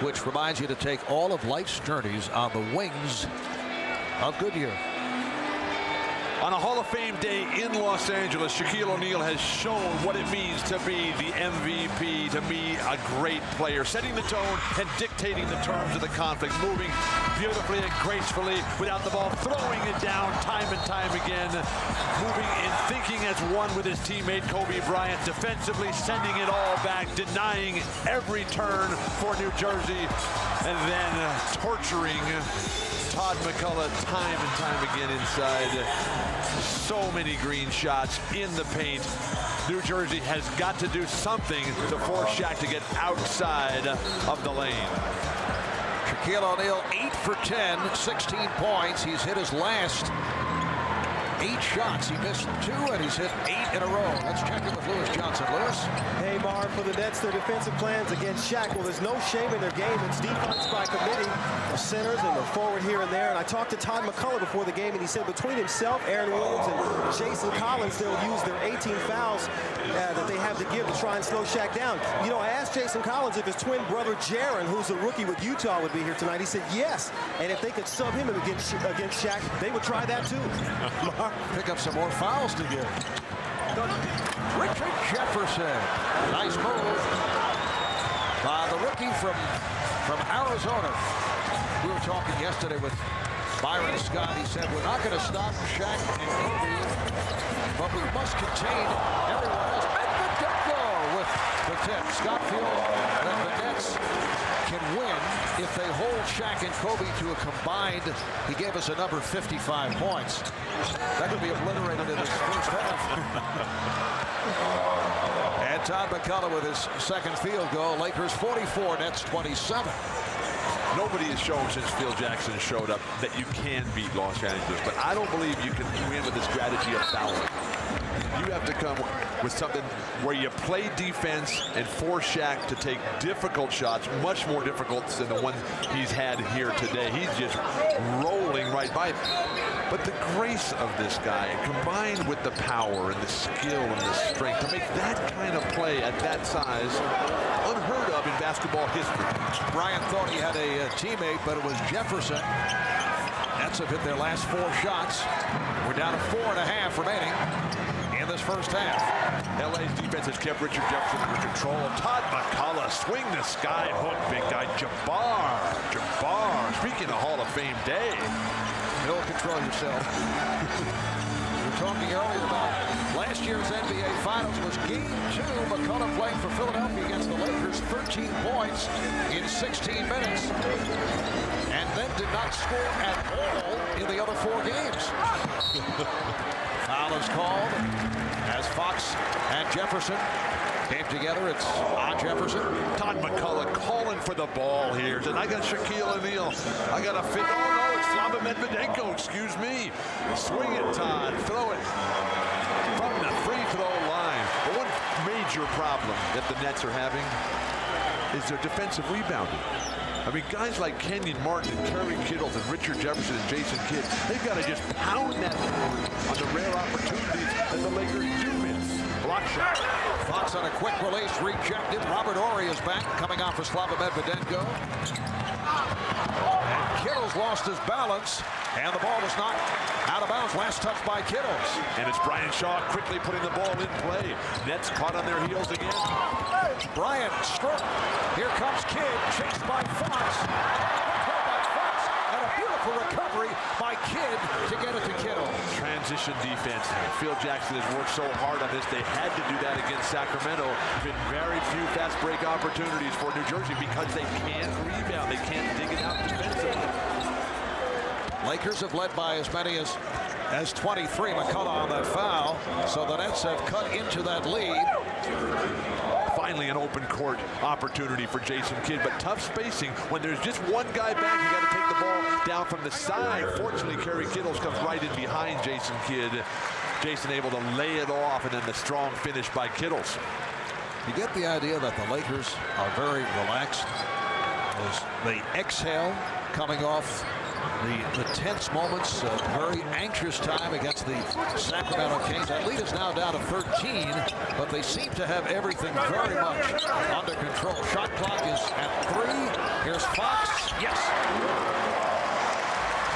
which reminds you to take all of life's journeys on the wings of Goodyear. On a Hall of Fame day in Los Angeles, Shaquille O'Neal has shown what it means to be the MVP, to be a great player, setting the tone and dictating the terms of the conflict, moving beautifully and gracefully without the ball, throwing it down time and time again, moving and thinking as one with his teammate Kobe Bryant, defensively sending it all back, denying every turn for New Jersey, and then torturing Todd McCullough time and time again inside. So many green shots in the paint. New Jersey has got to do something to force Shaq to get outside of the lane. Shaquille O'Neal 8 for 10, 16 points. He's hit his last 8 shots. He missed 2, and he's hit 8 in a row. Let's check in with Lewis Johnson. Lewis? Hey, Marv, for the Nets, their defensive plans against Shaq. Well, there's no shame in their game. It's defense by committee. They're centers and they're forward here and there. And I talked to Todd McCullough before the game, and he said between himself, Aaron Williams, and Jason Collins, they'll use their 18 fouls that they have to give to try and slow Shaq down. You know, I asked Jason Collins if his twin brother, Jaron, who's a rookie with Utah, would be here tonight. He said yes. And if they could sub him against Shaq, they would try that too. Pick up some more fouls to give. Richard Jefferson. Nice move by the rookie from Arizona. We were talking yesterday with Byron Scott. He said, we're not going to stop Shaq and Kobe, but we must contain everyone else. Mendonça with the tip. Scott feels that the Nets can win if they hold Shaq and Kobe to a combined, he gave us a number, 55 points. That could be obliterated in this first half. And Todd McCullough with his second field goal. Lakers 44, Nets 27. Nobody has shown since Phil Jackson showed up that you can beat Los Angeles, but I don't believe you can win with the strategy of fouling. You have to come with something where you play defense and force Shaq to take difficult shots, much more difficult than the one he's had here today. He's just rolling right by. But the grace of this guy, combined with the power and the skill and the strength, to make that kind of play at that size, unheard of in basketball history. Bryant thought he had a teammate, but it was Jefferson. Nets have hit their last 4 shots. We're down to 4.5 remaining in this first half. LA's defense has kept Richard Jefferson under control. Todd McCullough, swing the sky hook, big guy. Jabbar, speaking of Hall of Fame day. Don't control yourself. We were talking earlier about last year's NBA Finals was Game 2. McCullough playing for Philadelphia against the Lakers, 13 points in 16 minutes. And then did not score at all in the other 4 games. Foul is called as Fox and Jefferson came together. It's on Jefferson. Todd McCullough calling for the ball here. And I got Shaquille O'Neal. I got a fit. Oh no, it's Slava Medvedenko, excuse me. Swing it, Todd. Throw it from the free throw line. But one major problem that the Nets are having is their defensive rebounding. I mean, guys like Kenyon Martin and Kerry Kittles and Richard Jefferson and Jason Kidd, they've got to just pound that board on the rare opportunities that the Lakers do miss. Block shot. Fox on a quick release, rejected. Robert Horry is back, coming off for Slava Medvedenko. And Kittles lost his balance, and the ball was knocked out of bounds. Last touch by Kittles. And it's Brian Shaw quickly putting the ball in play. Nets caught on their heels again. Bryant stroke. Here comes Kidd, chased by Fox. And a beautiful recovery by Kidd to get it to Kittle. Transition defense. Phil Jackson has worked so hard on this. They had to do that against Sacramento. Been very few fast break opportunities for New Jersey because they can't rebound. They can't dig it out defensively. Lakers have led by as many as 23. McCullough on that foul. So the Nets have cut into that lead. Finally an open court opportunity for Jason Kidd, but tough spacing. When there's just one guy back, you got to take the ball down from the side. Fortunately, Kerry Kittles comes right in behind Jason Kidd. Jason able to lay it off, and then the strong finish by Kittles. You get the idea that the Lakers are very relaxed as they exhale coming off the tense moments, a very anxious time against the Sacramento Kings. That lead is now down to 13, but they seem to have everything very much under control. Shot clock is at 3. Here's Fox. Yes.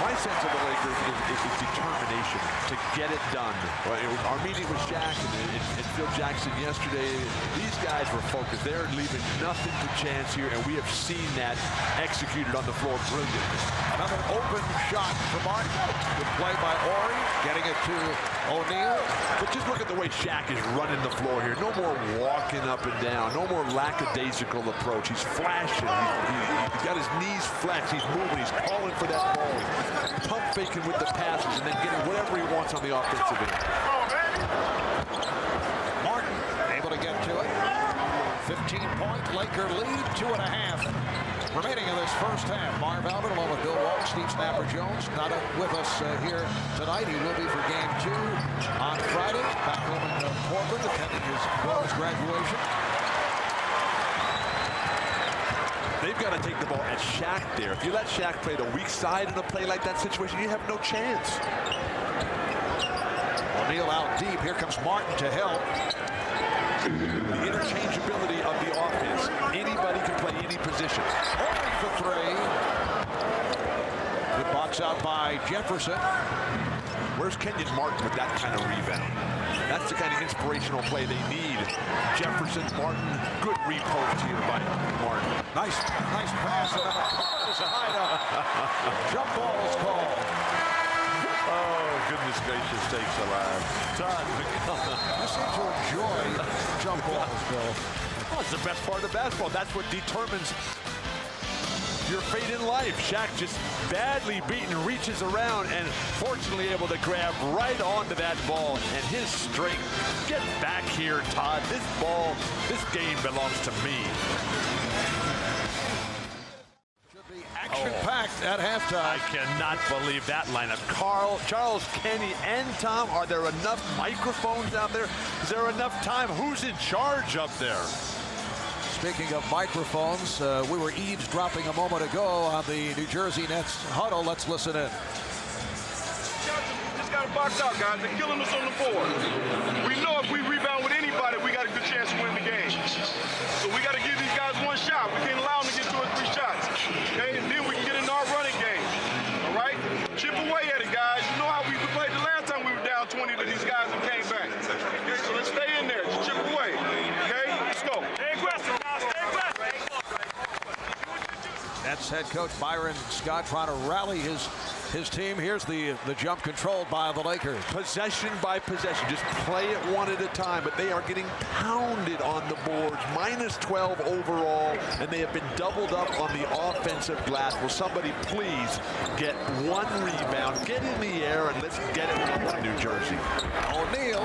My sense of the Lakers is determination to get it done. Our meeting with Shaq and Phil Jackson yesterday, these guys were focused. They're leaving nothing to chance here, and we have seen that executed on the floor brilliantly. Another open shot for Martin. Good play by Ori, getting it to O'Neal. But just look at the way Shaq is running the floor here. No more walking up and down. No more lackadaisical approach. He's flashing. He's got his knees flexed. He's moving. He's calling for that ball. He's pump faking with the passes and then getting whatever he wants on the offensive end. Martin able to get to it. 15-point Laker lead, 2.5 remaining in this first half. Marv Albert along with Bill Walton, Steve Snapper Jones, not with us here tonight. He will be for game 2 on Friday. Back home in Portland, attending his daughter's graduation. They've got to take the ball at Shaq there. If you let Shaq play the weak side in a play like that situation, you have no chance. O'Neal out deep. Here comes Martin to help. The interchangeability of the offense. Anybody can play any position. Only for 3. Good box out by Jefferson. Where's Kenyon Martin with that kind of rebound? That's the kind of inspirational play they need. Jefferson, Martin, good repost here by Martin. Nice pass. And there's a hideout. Jump ball is called. Oh, goodness gracious sakes alive. Todd, you seem to enjoy jump balls, Bill. Oh, it's the best part of basketball. That's what determines your fate in life. Shaq just badly beaten, reaches around, and fortunately able to grab right onto that ball. And his strength. Get back here, Todd. This game belongs to me. Action-packed at halftime. I cannot believe that lineup. Charles, Kenny, and Tom. Are there enough microphones out there? Is there enough time? Who's in charge up there? Speaking of microphones, we were eavesdropping a moment ago on the New Jersey Nets huddle. Let's listen in. Just got to box out, guys. They're killing us on the board. We know if we rebound with anybody, we got a good chance to win the game. So we got to give these guys one shot. We can't allow them to get 2 or 3 shots. Okay, and then we can get into our running game. All right? Chip away at it, guys. You know how we played the last time we were down 20 to these guys and came back. Okay, so let's stay in there. Just chip away. Okay, let's go. Stay aggressive, guys. Stay aggressive. Nets head coach Byron Scott trying to rally his team. Here's the jump controlled by the Lakers. Possession by possession. Just play it one at a time, but they are getting pounded on the boards. Minus 12 overall, and they have been doubled up on the offensive glass. Will somebody please get 1 rebound, get in the air, and let's get it to New Jersey. O'Neal.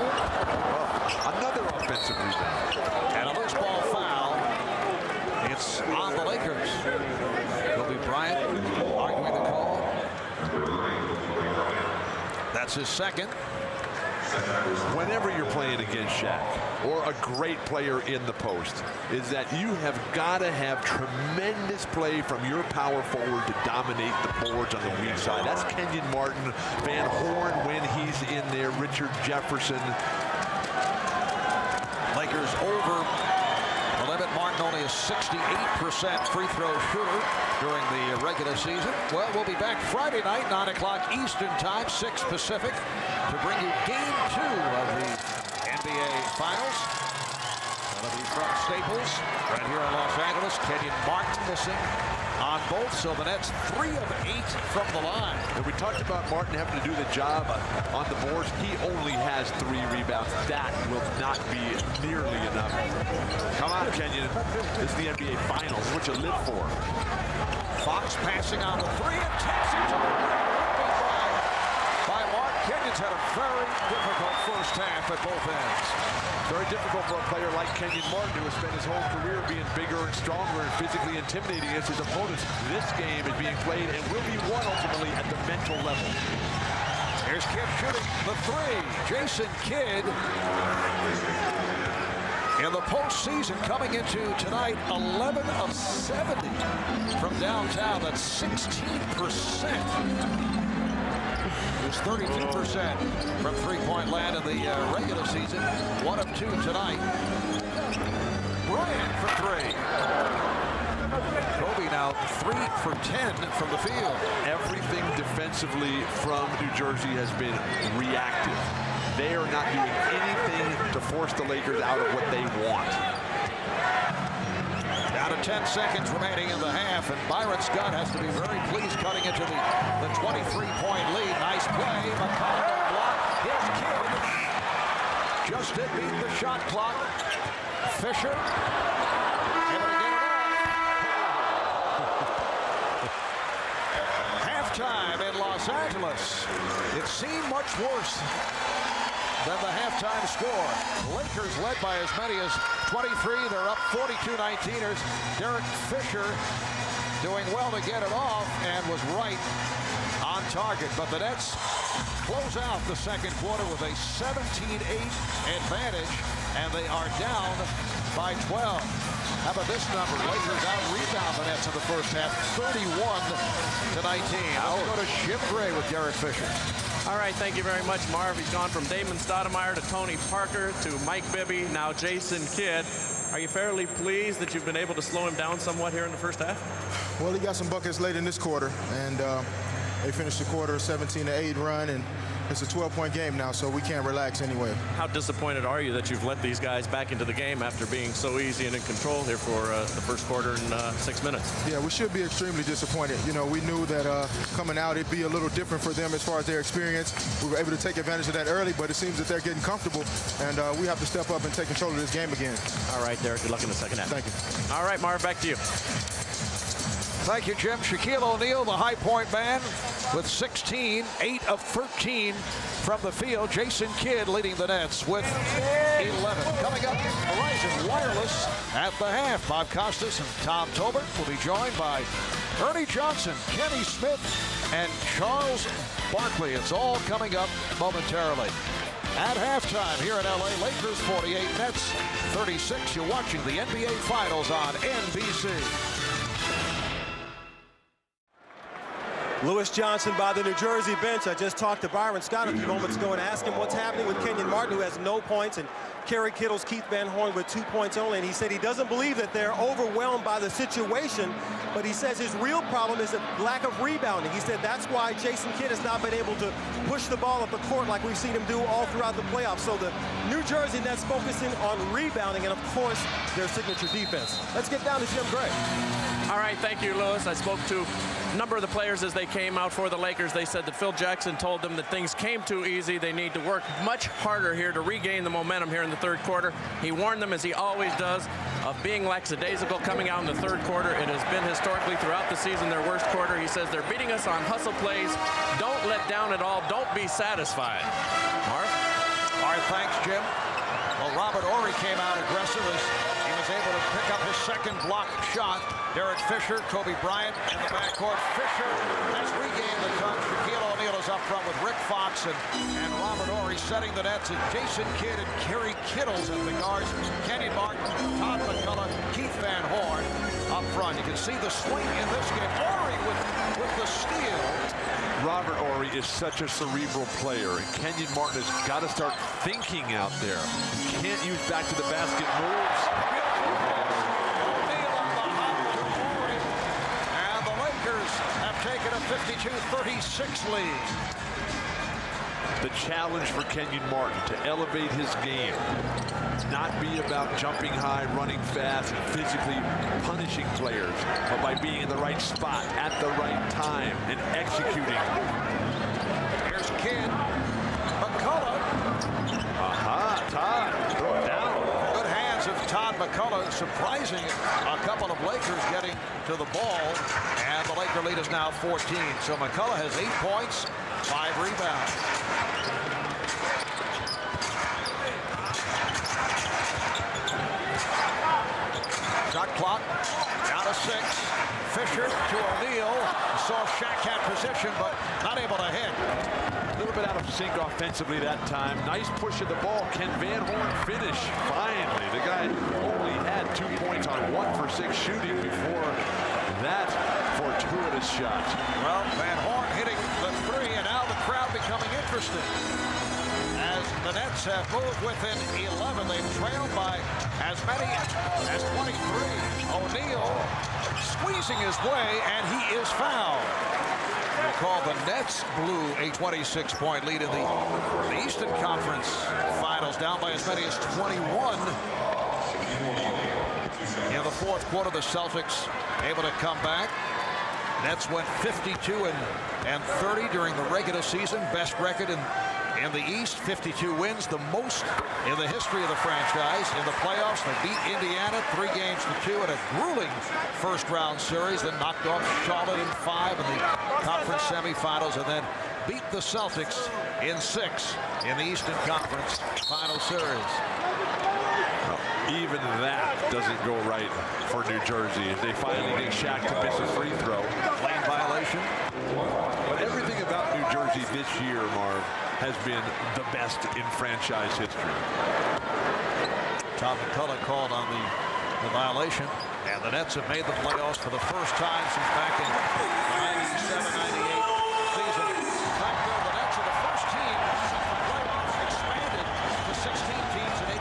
Another offensive rebound. And a loose ball foul. It's on the Lakers. Kobe Bryant arguing the call. That's his second. Whenever you're playing against Shaq or a great player in the post, is that you have got to have tremendous play from your power forward to dominate the boards on the weak side. That's Kenyon Martin, Van Horn when he's in there, Richard Jefferson. Lakers over the limit. Martin only a 68% free throw shooter during the regular season. Well, we'll be back Friday night, 9 o'clock Eastern time, 6 Pacific, to bring you game 2 of the NBA Finals. That'll be from Staples, right here in Los Angeles. Kenyon Martin missing on both, so the Nets 3 of 8 from the line. And we talked about Martin having to do the job on the boards. He only has 3 rebounds. That will not be nearly enough. Come on, Kenyon. This is the NBA Finals, what you live for. Fox passing on the 3 and takes it to the by Mark. Kenyon's had a very difficult first half at both ends. Very difficult for a player like Kenyon Martin, who has spent his whole career being bigger and stronger and physically intimidating against his opponents. This game is being played and will be won ultimately at the mental level. Here's Kidd shooting the 3. Jason Kidd in the postseason coming into tonight, 11 of 70 from downtown. That's 16%. It's 32% from three-point land in the regular season. 1 of 2 tonight. Bryant for 3. Kobe now 3 for 10 from the field. Everything defensively from New Jersey has been reactive. They are not doing anything to force the Lakers out of what they want. Down to 10 seconds remaining in the half, and Byron Scott has to be very pleased cutting into the 23-point lead. Nice play. McCollum block. Here's Kidd. Just did beat the shot clock. Fisher. Able to get it off. Halftime in Los Angeles. It seemed much worse than the halftime score. Lakers led by as many as 23. They're up 42-19ers. Derek Fisher doing well to get it off and was right on target. But the Nets close out the second quarter with a 17-8 advantage, and they are down by 12. How about this number? Lakers out-rebound the Nets in the first half, 31-19. Let's go to Jim Gray with Derek Fisher. All right, thank you very much, Marv. He's gone from Damon Stoudemire to Tony Parker to Mike Bibby, now Jason Kidd. Are you fairly pleased that you've been able to slow him down somewhat here in the first half? Well, he got some buckets late in this quarter, and they finished the quarter 17-8 run, and it's a 12-point game now, so we can't relax anyway. How disappointed are you that you've let these guys back into the game after being so easy and in control here for the first quarter and 6 minutes? Yeah, we should be extremely disappointed. You know, we knew that coming out it'd be a little different for them as far as their experience. We were able to take advantage of that early, but it seems that they're getting comfortable, and we have to step up and take control of this game again. All right, Derek, good luck in the second half. Thank you. All right, Marv, back to you. Thank you, Jim. Shaquille O'Neal, the high point man, with 16, 8 of 13 from the field. Jason Kidd leading the Nets with 11. Coming up, Verizon Wireless at the half. Bob Costas and Tom Tolbert will be joined by Ernie Johnson, Kenny Smith, and Charles Barkley. It's all coming up momentarily. At halftime here in LA, Lakers 48, Nets 36. You're watching the NBA Finals on NBC. Lewis Johnson by the New Jersey bench. I just talked to Byron Scott a few moments ago and asked him what's happening with Kenyon Martin, who has no points, and Kerry Kittle's Keith Van Horn with 2 points only. And he said he doesn't believe that they're overwhelmed by the situation, but he says his real problem is a lack of rebounding. He said that's why Jason Kidd has not been able to push the ball up the court like we've seen him do all throughout the playoffs. So the New Jersey Nets focusing on rebounding and, of course, their signature defense. Let's get down to Jim Gray. All right, thank you, Lewis. I spoke to a number of the players as they came out for the Lakers. They said that Phil Jackson told them that things came too easy. They need to work much harder here to regain the momentum here in the third quarter. He warned them, as he always does, of being lackadaisical coming out in the third quarter. It has been historically throughout the season their worst quarter. He says they're beating us on hustle plays. Don't let down at all. Don't be satisfied. Marv? All right, thanks, Jim. Well, Robert Horry came out aggressive as he was able to pick up his second block shot. Derek Fisher, Kobe Bryant in the backcourt. Fisher has regained the touch. Shaquille O'Neal is up front with Rick Fox and Robert Horry setting the nets. And Jason Kidd and Kerry Kittles at the guards. Kenny Martin, Todd McCullough, Keith Van Horn up front. You can see the swing in this game. Horry with the steal. Robert Horry is such a cerebral player, and Kenyon Martin has got to start thinking out there. Can't use back to the basket moves. O'Neal on the hop to Horry, and the Lakers have taken a 52-36 lead. The challenge for Kenyon Martin to elevate his game, not be about jumping high, running fast, and physically punishing players, but by being in the right spot at the right time and executing. Here's Kidd. McCullough. Todd. Throw it down. Good hands of Todd McCullough, surprising a couple of Lakers getting to the ball, and the Laker lead is now 14. So McCullough has 8 points, 5 rebounds. Shot clock down to 6. Fisher to O'Neal. Saw Shaq had position, but not able to hit. A little bit out of sync offensively that time. Nice push of the ball. Can Van Horn finish? Finally, the guy only had 2 points on 1 for 6 shooting before that fortuitous shot. Well, Van Horn hitting the 3, and now the crowd becoming interested. As the Nets have moved within 11, they've trailed by as many as 23. O'Neal squeezed squeezing his way, and he is fouled. Recall the Nets blew a 26-point lead in the Eastern Conference Finals, down by as many as 21. In the fourth quarter, the Celtics able to come back. Nets went 52 and 30 during the regular season. Best record in the East, 52 wins, the most in the history of the franchise. In the playoffs, they beat Indiana 3-2 in a grueling first-round series, then knocked off Charlotte in 5 in the conference semifinals, and then beat the Celtics in 6 in the Eastern Conference Final Series. Even that doesn't go right for New Jersey as they finally get Shaq to miss a free throw. Lane violation. But everything about New Jersey this year, Marv, has been the best in franchise history. Todd McCullough called on the violation, and the Nets have made the playoffs for the first time since back in the 97-98 season. In fact, the Nets are the first team since the playoffs expanded to 16 teams in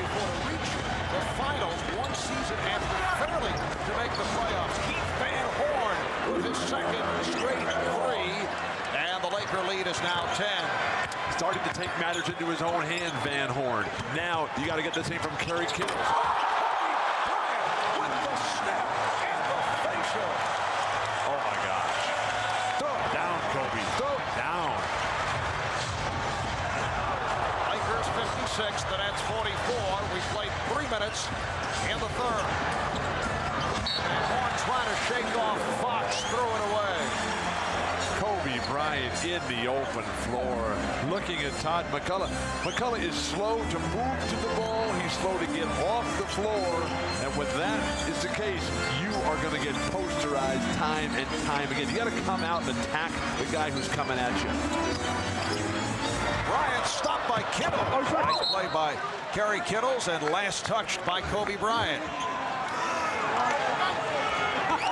83-84 to reach the finals one season after failing to make the playoffs. Keith Van Horn with his second straight three, and the Laker lead is now 10. Starting to take matters into his own hand, Van Horn. Now you got to get the same from Kerry Kittles. With the step and the facial. Oh my gosh. Down, Kobe. Down. Lakers 56, the Nets 44. We played 3 minutes in the third. And Horn trying to shake off Fox, threw it away. Kobe Bryant in the open floor, looking at Todd McCullough. McCullough is slow to move to the ball. He's slow to get off the floor. And when that is the case, you are going to get posterized time and time again. You got to come out and attack the guy who's coming at you. Bryant stopped by Kittle. Nice play by Kerry Kittles and last touched by Kobe Bryant.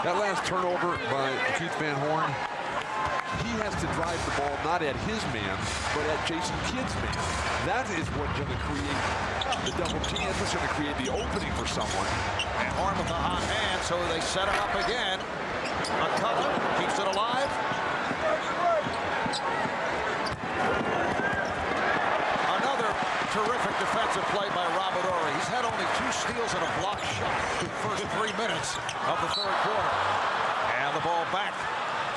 That last turnover by Keith Van Horn, he has to drive the ball not at his man, but at Jason Kidd's man. That is what's going to create the double team. That's what's going to create the opening for someone. And Horn with the hot hand, so they set him up again. McCullough keeps it alive. Another terrific defensive play by Robert Horry. He's had only 2 steals and a blocked shot in the first 3 minutes of the third quarter. And the ball back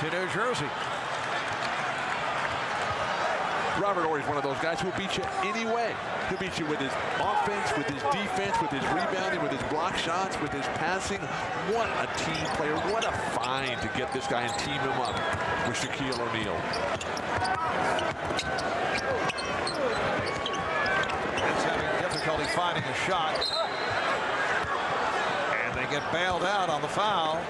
to New Jersey. Robert Horry is one of those guys who will beat you anyway. He'll beat you with his offense, with his defense, with his rebounding, with his block shots, with his passing. What a team player. What a find to get this guy and team him up with Shaquille O'Neal. It's having difficulty finding a shot. And they get bailed out on the foul.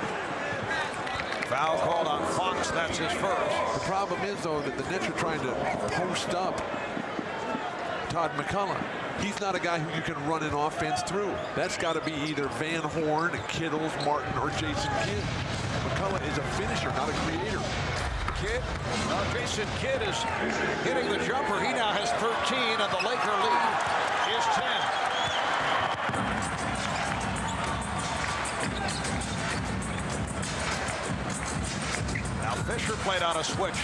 Foul called on Fox. That's his first. The problem is, though, that the Nets are trying to post up Todd McCullough. He's not a guy who you can run an offense through. That's got to be either Van Horn, Kittles, Martin, or Jason Kidd. McCullough is a finisher, not a creator. Jason Kidd is hitting the jumper. He now has 13, and the Laker lead is 10. Fisher played on a switch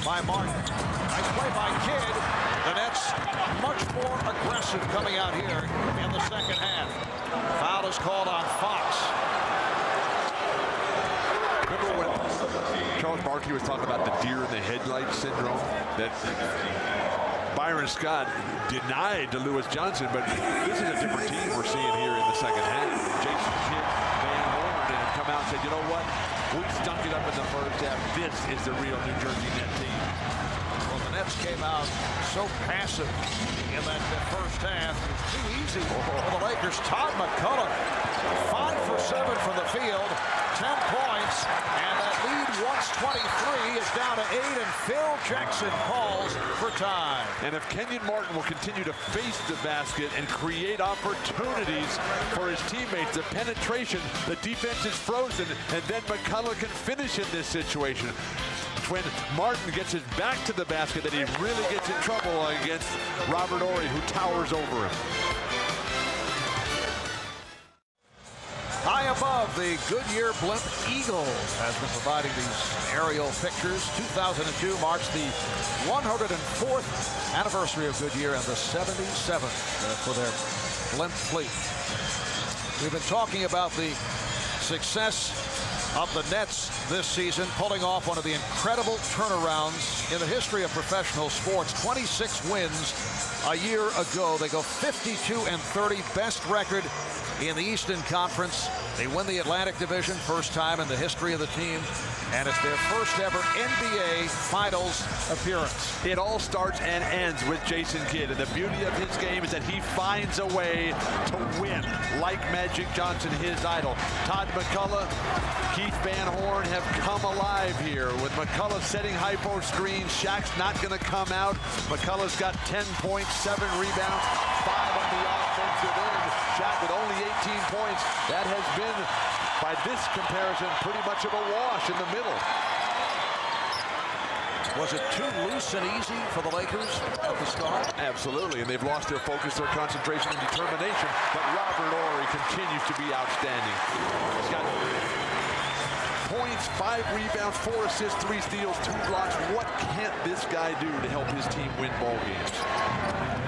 by Martin. Nice play by Kidd. The Nets much more aggressive coming out here in the second half. Foul is called on Fox. Remember when Charles Barkley was talking about the deer in the headlights syndrome? That Byron Scott denied to Lewis Johnson, but this is a different team we're seeing here in the second half. Jason Kidd, Van Horn, and come out and said, you know what? We stunk it up in the first half. This is the real New Jersey Net team. Well, the Nets came out so passive in that first half. It was too easy for the Lakers. Todd McCullough, 5 for 7 from the field, 10 points, and that lead, once 23, is down to 8, and Phil Jackson calls for time. And if Kenyon Martin will continue to face the basket and create opportunities for his teammates, the penetration, the defense is frozen, and then McCullough can finish in this situation. When Martin gets his back to the basket, then he really gets in trouble against Robert Horry, who towers over him. High high above, the Goodyear Blimp Eagle has been providing these aerial pictures. 2002 marks the 104th anniversary of Goodyear and the 77th for their Blimp fleet. We've been talking about the success of the Nets this season, pulling off one of the incredible turnarounds in the history of professional sports. 26 wins a year ago. They go 52-30, best record in the Eastern Conference. They win the Atlantic Division, first time in the history of the team, and it's their first ever NBA Finals appearance. It all starts and ends with Jason Kidd, and the beauty of his game is that he finds a way to win, like Magic Johnson, his idol. Todd McCullough, Keith Van Horn have come alive here with McCullough setting hypo screens. Shaq's not going to come out. McCullough's got 10 points, 7 rebounds, 5 on the offensive end. Shaq with only 18 points. That has been, by this comparison, pretty much of a wash in the middle. Was it too loose and easy for the Lakers at the start? Absolutely, and they've lost their focus, their concentration, and determination. But Robert Horry continues to be outstanding. He's got points, 5 rebounds, 4 assists, 3 steals, 2 blocks. What can't this guy do to help his team win ball games?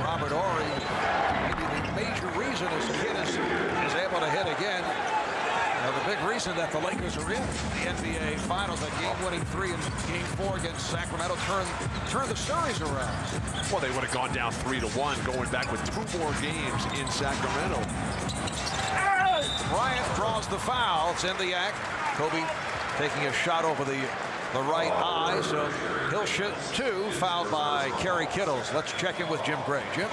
Robert Horry, maybe the major reason is Kidd is able to hit again. The big reason that the Lakers are in the NBA Finals, that game-winning 3 in Game 4 against Sacramento turned the series around. Well, they would have gone down 3-1, going back with 2 more games in Sacramento. Bryant draws the foul. It's in the act. Kobe taking a shot over the right eye, so he'll shoot 2, fouled by Kerry Kittles. Let's check in with Jim Gray. Jim?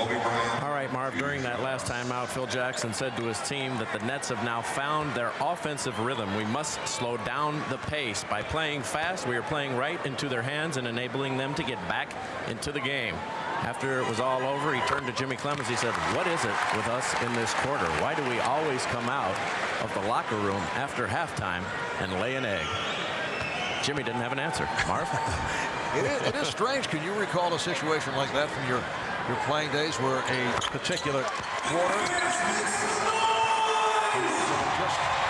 All right, Marv, during that last timeout, Phil Jackson said to his team that the Nets have now found their offensive rhythm. We must slow down the pace. By playing fast, we are playing right into their hands and enabling them to get back into the game. After it was all over, he turned to Jimmy Clemens. He said, what is it with us in this quarter? Why do we always come out of the locker room after halftime and lay an egg? Jimmy didn't have an answer. Marv? It is strange. Can you recall a situation like that from your playing days where a particular quarter just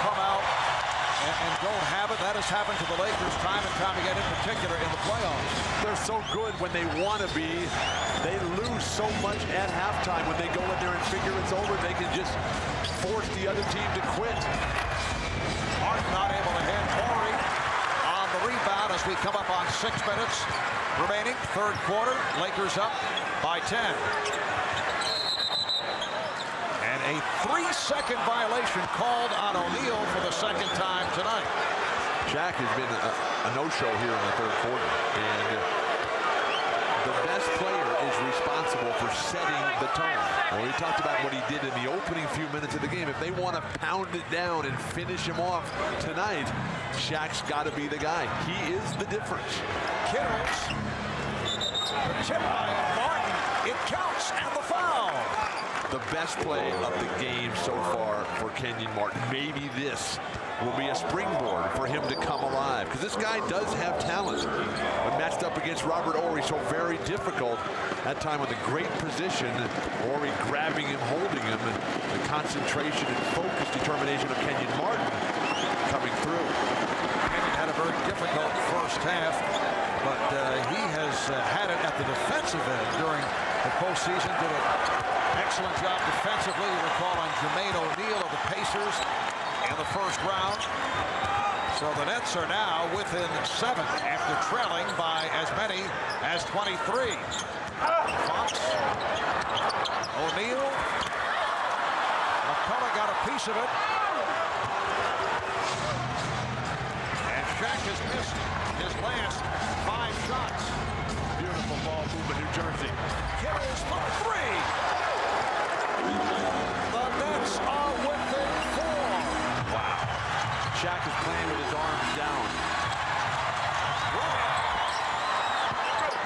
come out and don't have it? That has happened to the Lakers time and time again, in particular in the playoffs. They're so good when they want to be. They lose so much at halftime. When they go in there and figure it's over, they can just force the other team to quit. Martin not able to hit. Horry on the rebound as we come up on 6 minutes remaining. Third quarter. Lakers up by 10. And a 3-second violation called on O'Neal for the second time tonight. Shaq has been a no-show here in the third quarter. And the best player is responsible for setting the tone. Well, we talked about what he did in the opening few minutes of the game. If they want to pound it down and finish him off tonight, Shaq's got to be the guy. He is the difference. Kittles. The chip by Martin. It counts, and the foul. The best play of the game so far for Kenyon Martin. Maybe this will be a springboard for him to come alive, because this guy does have talent. But matched up against Robert Horry, so very difficult. That time with a great position, Horry grabbing him, holding him, and the concentration and focus, determination of Kenyon Martin coming through. Kenyon had a very difficult first half, but he has had it at the defensive end during the postseason. Did an excellent job defensively. You recall on Jermaine O'Neal of the Pacers in the first round. So the Nets are now within 7 after trailing by as many as 23. Fox, O'Neal, McCullough got a piece of it. And Shaq has missed his last 5 shots. Beautiful ball movement, New Jersey. Kittles for 3. The Nets are within 4. Wow. Shaq is playing with his arms down.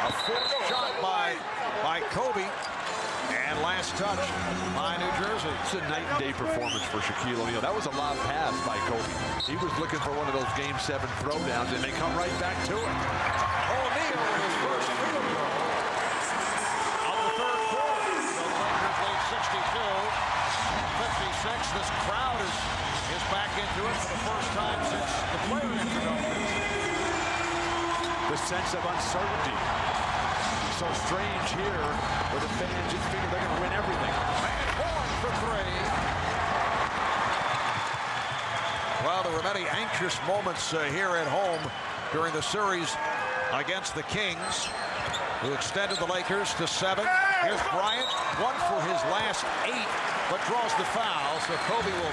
A fifth shot by Kobe. And last touch by New Jersey. It's a night and day performance for Shaquille O'Neal. That was a lob pass by Kobe. He was looking for one of those Game 7 throwdowns, and they come right back to it. O'Neal with his first field goal of the third quarter. The Lakers lead 62-56. This crowd is is back into it for the first time since the player introduction. The sense of uncertainty. So strange here, where the fans just figure they're going to win everything. Van Horn for three. Well, there were many anxious moments here at home during the series against the Kings, who extended the Lakers to 7. Here's Bryant, 1 for his last 8, but draws the foul. So Kobe will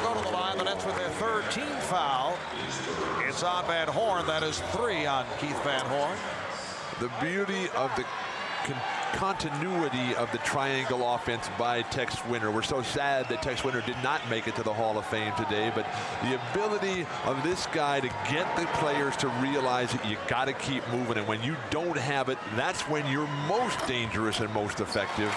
go to the line. The Nets with their 3rd team foul. It's on Van Horn. That is 3 on Keith Van Horn. The beauty of the continuity of the triangle offense by Tex Winter. We're so sad that Tex Winter did not make it to the Hall of Fame today, but the ability of this guy to get the players to realize that you got to keep moving, and when you don't have it, that's when you're most dangerous and most effective.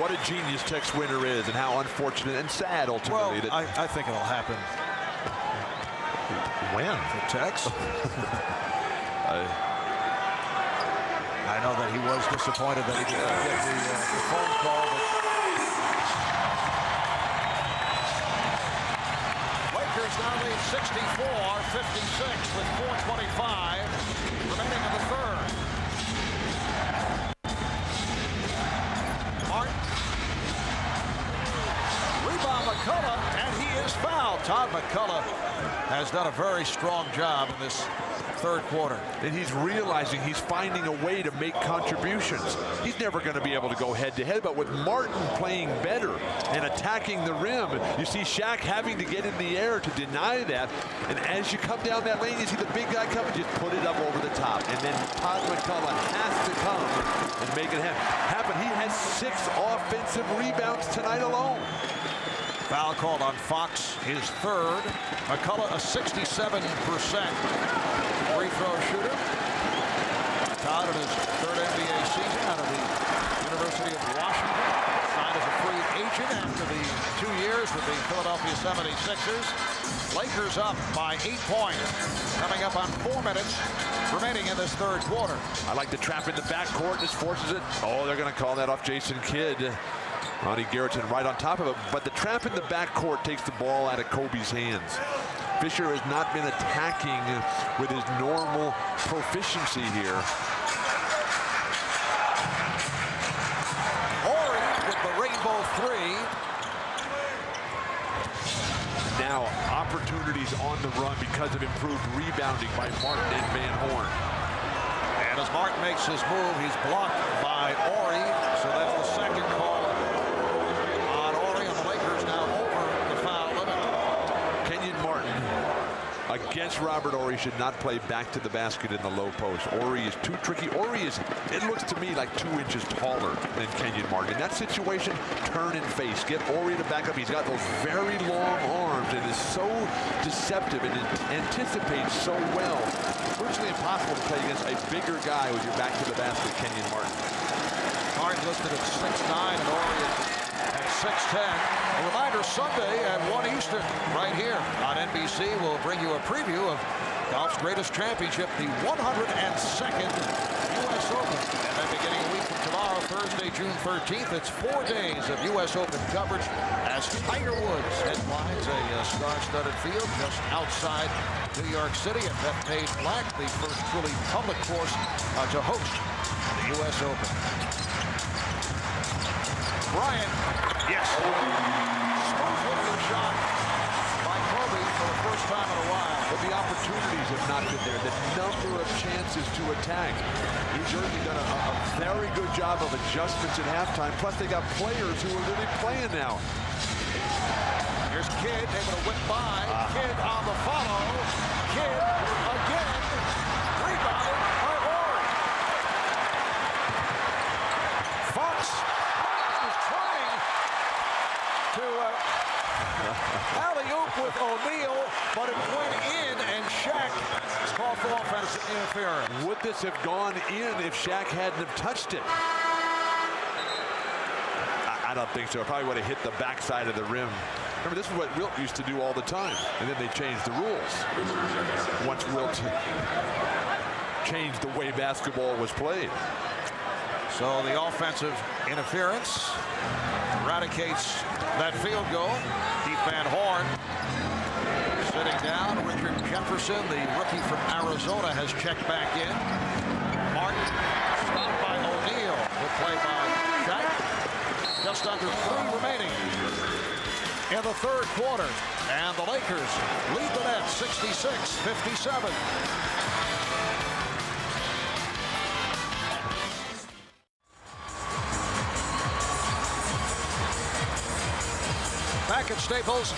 What a genius Tex Winter is, and how unfortunate and sad ultimately. Well, I think it'll happen. When? For Tex? I know that he was disappointed that he did not get the phone call. But Lakers now lead 64-56 with 4:25 remaining in the 3rd. Martin. Rebound McCullough, and he is fouled. Todd McCullough has done a very strong job in this 3rd quarter. And he's realizing he's finding a way to make contributions. He's never going to be able to go head-to-head, but with Martin playing better and attacking the rim, you see Shaq having to get in the air to deny that. And as you come down that lane, you see the big guy coming, just put it up over the top. And then Todd McCullough has to come and make it happen. He has 6 offensive rebounds tonight alone. Foul called on Fox, his 3rd. McCullough, a 67% free throw shooter. Todd in his 3rd NBA season out of the University of Washington. Signed as a free agent after the 2 years with the Philadelphia 76ers. Lakers up by 8 points. Coming up on 4 minutes remaining in this 3rd quarter. I like the trap in the backcourt. This forces it. Oh, they're going to call that off Jason Kidd. Ronnie Garrettson right on top of it, but the trap in the backcourt takes the ball out of Kobe's hands. Fisher has not been attacking with his normal proficiency here. Horry with the rainbow 3. Now opportunities on the run because of improved rebounding by Martin and Van Horn. And as Martin makes his move, he's blocked by Horry, so that's the 2nd call. Against Robert Horry should not play back to the basket in the low post. Horry is too tricky. Horry is, it looks to me like 2 inches taller than Kenyon Martin. In that situation, turn and face. Get Horry to back up. He's got those very long arms and is so deceptive and anticipates so well. Virtually impossible to play against a bigger guy with your back to the basket, Kenyon Martin. Hard listed at 6'9", and Horry at 6'10". A reminder, Sunday at 1 Eastern, right here on NBC, we'll bring you a preview of golf's greatest championship, the 102nd U.S. Open. And then beginning a week from tomorrow, Thursday, June 13th, it's 4 days of U.S. Open coverage as Tiger Woods headlines a star-studded field just outside New York City at Bethpage Black, the first truly public course to host the U.S. Open. Bryant, yes. Smooth shot by Kobe for the first time in a while. But the opportunities have not been there. The number of chances to attack. New Jersey done a very good job of adjustments at halftime. Plus, they got players who are really playing now. Here's Kidd able to whip by. Kidd on the follow. Kidd again. Rebounded by Horry. Fox is trying to alley-oop with O'Neal, but it went in, and Shaq is called for offensive interference. Would this have gone in if Shaq hadn't have touched it? I don't think so. It probably would have hit the backside of the rim. Remember, this is what Wilt used to do all the time, and then they changed the rules. Once Wilt changed the way basketball was played. So the offensive interference eradicates that field goal. Keith Van Horn sitting down. Richard Jefferson, the rookie from Arizona, has checked back in. Martin stopped by O'Neal. Good play by Shaq. Just under 3 remaining in the third quarter. And the Lakers lead the Nets 66-57. Back at Staples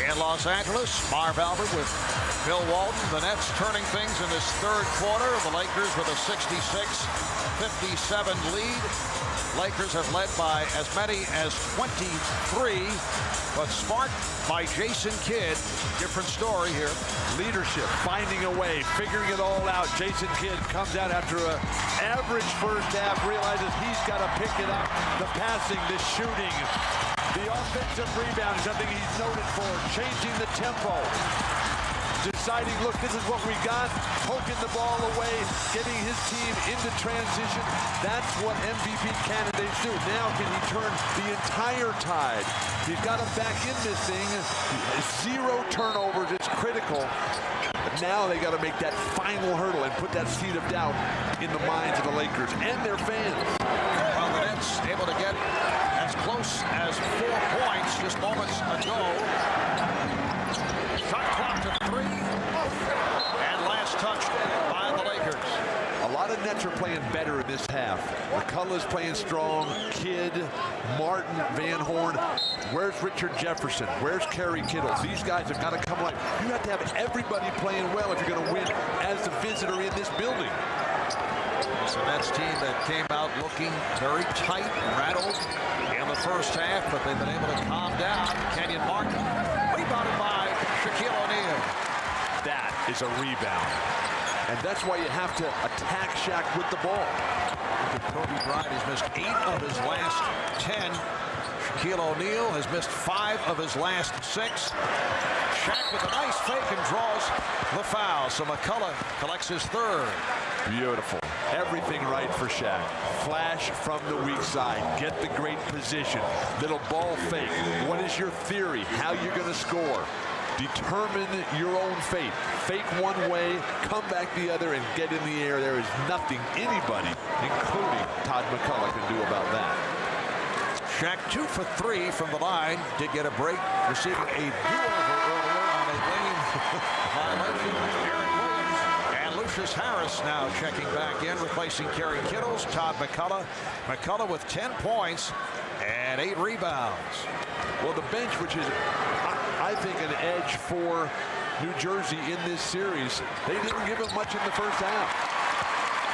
in Los Angeles, Marv Albert with Bill Walton. The Nets turning things in this third quarter. The Lakers with a 66-57 lead. Lakers have led by as many as 23, but sparked by Jason Kidd. Different story here. Leadership, finding a way, figuring it all out. Jason Kidd comes out after an average first half, realizes he's got to pick it up. The passing, the shooting, the offensive rebound, something he's noted for, changing the tempo. Deciding, look, this is what we got, poking the ball away, getting his team into transition. That's what MVP candidates do. Now can he turn the entire tide? He's got him back in this thing. 0 turnovers, it's critical. But now they got to make that final hurdle and put that seed of doubt in the minds of the Lakers and their fans. Well, the Nets able to get as close as 4 points just moments ago. Shot clock to 3, and last touch by the Lakers. A lot of Nets are playing better in this half. McCullough's playing strong. Kidd, Martin, Van Horn. Where's Richard Jefferson? Where's Kerry Kittle? These guys have got to come alive. You have to have everybody playing well if you're going to win as the visitor in this building. It's a Nets team that came out looking very tight, rattled in the first half, but they've been able to calm down. Kenyon Martin rebounded by Shaquille O'Neal. That is a rebound. And that's why you have to attack Shaq with the ball. Kobe Bryant has missed 8 of his last 10. Shaquille O'Neal has missed 5 of his last 6. Shaq with a nice fake and draws the foul. So McCullough collects his 3rd. Beautiful. Everything right for Shaq. Flash from the weak side. Get the great position. Little ball fake. What is your theory? How you're going to score? Determine your own fate. Fake one way, come back the other, and get in the air. There is nothing anybody, including Todd McCullough, can do about that. Shaq 2 for 3 from the line. Did get a break, receiving a do-over earlier on a lane violation. Aaron Williams and Lucius Harris now checking back in, replacing Kerry Kittles. Todd McCullough. McCullough with 10 points and 8 rebounds. Well, the bench, which is, I think, an edge for New Jersey in this series, they didn't give him much in the first half.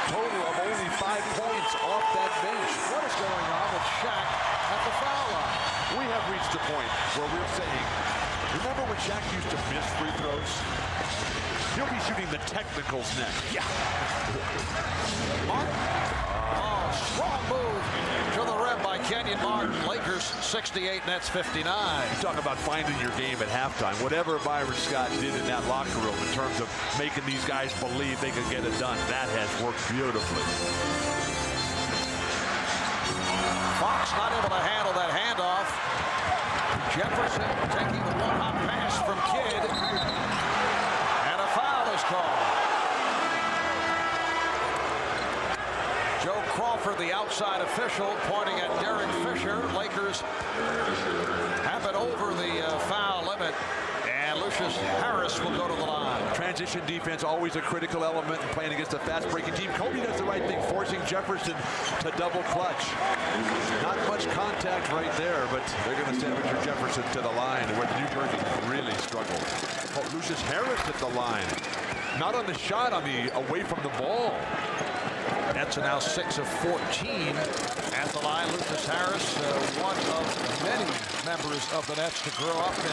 Total of only 5 points off that bench. What is going on with Shaq at the foul line? We have reached the point where we're saying, remember when Shaq used to miss free throws? He'll be shooting the technicals next. Yeah. Martin. Oh, strong move to the rim by Kenyon Martin. Lakers 68, Nets 59. You talk about finding your game at halftime. Whatever Byron Scott did in that locker room in terms of making these guys believe they could get it done, that has worked beautifully. Fox not able to handle that handoff. Jefferson taking the one-hop pass from Kidd. And a foul is called. Joe Crawford, the outside official, pointing at Derek Fisher. Lakers have it over the foul limit. And Lucius Harris will go to the line. Transition defense, always a critical element in playing against a fast-breaking team. Kobe does the right thing, forcing Jefferson to double clutch. Not much contact right there, but they're going to send Richard Jefferson to the line, where New Jersey really struggled. Oh, Lucius Harris at the line. Not on the shot, on the away from the ball. Nets are now 6 of 14 at the line. Lucius Harris, one of many members of the Nets to grow up in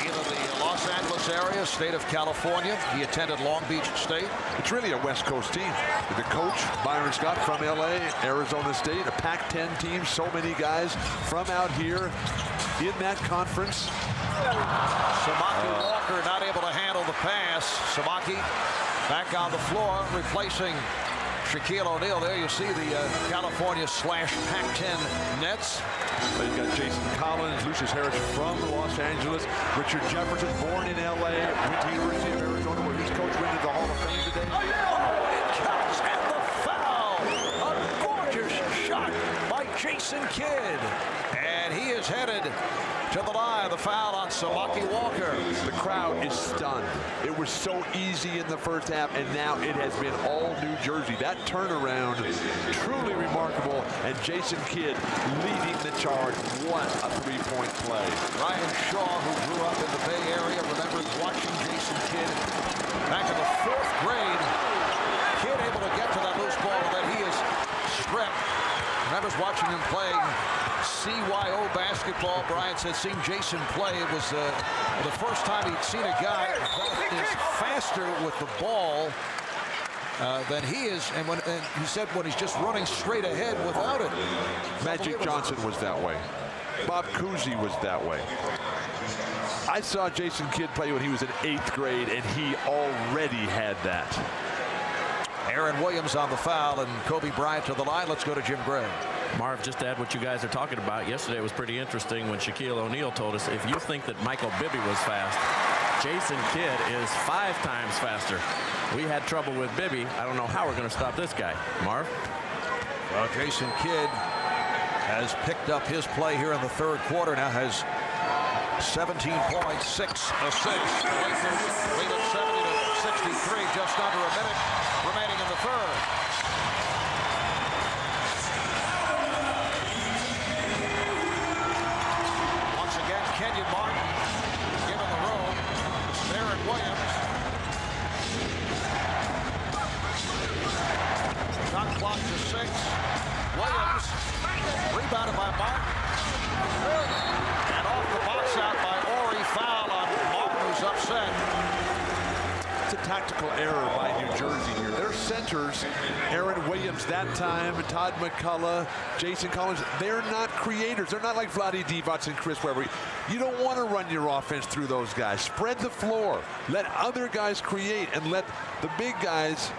either the Los Angeles area, state of California. He attended Long Beach State. It's really a West Coast team. The coach, Byron Scott, from LA, Arizona State, a Pac-10 team. So many guys from out here in that conference. Samaki Walker not able to handle the pass. Samaki back on the floor, replacing Shaquille O'Neal there. You see the California / Pac-10 Nets. You've got Jason Collins, Lucius Harris from Los Angeles, Richard Jefferson, born in L.A., went to University of Arizona, where his coach went into the Hall of Fame today. It counts, and the foul. A gorgeous shot by Jason Kidd. And he is headed to the line. The foul on Samaki Walker. The crowd is stunned. It was so easy in the first half, and now it has been all New Jersey. That turnaround, truly remarkable, and Jason Kidd leading the charge. What a three-point play. Ryan Shaw, who grew up in the Bay Area, remembers watching Jason Kidd back in the 4th grade. Kidd able to get to that loose ball, and then he is stripped. Remembers watching him playing CYO basketball. Brian said seeing Jason play, it was the first time he'd seen a guy that is faster with the ball than he is, and he said when he's just running straight ahead without it. Magic Johnson was that way. Bob Cousy was that way. I saw Jason Kidd play when he was in 8th grade, and he already had that. Aaron Williams on the foul, and Kobe Bryant to the line. Let's go to Jim Gray. Marv, just to add what you guys are talking about, yesterday was pretty interesting when Shaquille O'Neal told us, if you think that Michael Bibby was fast, Jason Kidd is 5 times faster. We had trouble with Bibby. I don't know how we're going to stop this guy. Marv? Well, Jason Kidd has picked up his play here in the 3rd quarter. Now has 17 points, 6 assists. Lead at 70-63, just under a minute remaining in the 3rd. Once again, Kenyon Martin given the room. Aaron Williams. Shot clock to 6. Williams rebounded by Martin. And off the box out by Ori. Foul on Martin, who's upset. It's a tactical error by New Jersey here. Their centers, Aaron Williams that time, Todd McCullough, Jason Collins, they're not creators. They're not like Vlade Divac and Chris Webber. You don't want to run your offense through those guys. Spread the floor. Let other guys create, and let the big guys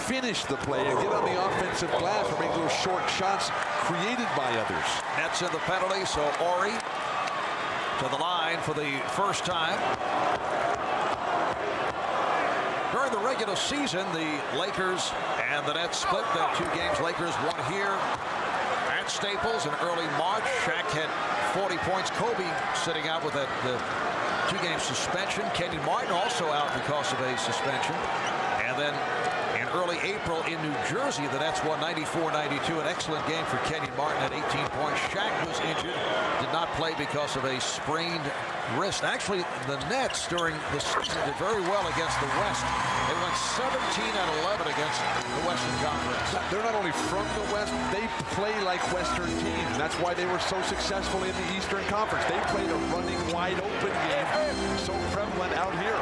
finish the play and get on the offensive glass or make those short shots created by others. Nets in the penalty, so Ori to the line for the first time. During the regular season, the Lakers and the Nets split their 2 games. Lakers won here at Staples in early March. Shaq had 40 points. Kobe sitting out with the 2-game suspension. Kenyon Martin also out because of a suspension. And then in early April in New Jersey, the Nets won 94-92. An excellent game for Kenyon Martin at 18 points. Shaq was injured, did not play because of a sprained wrist. Actually, the Nets during the season did very well against the West. They went 17-11 against the Western Conference. They're not only from the West, they play like Western teams. That's why they were so successful in the Eastern Conference. They played a running, wide-open game, so prevalent out here.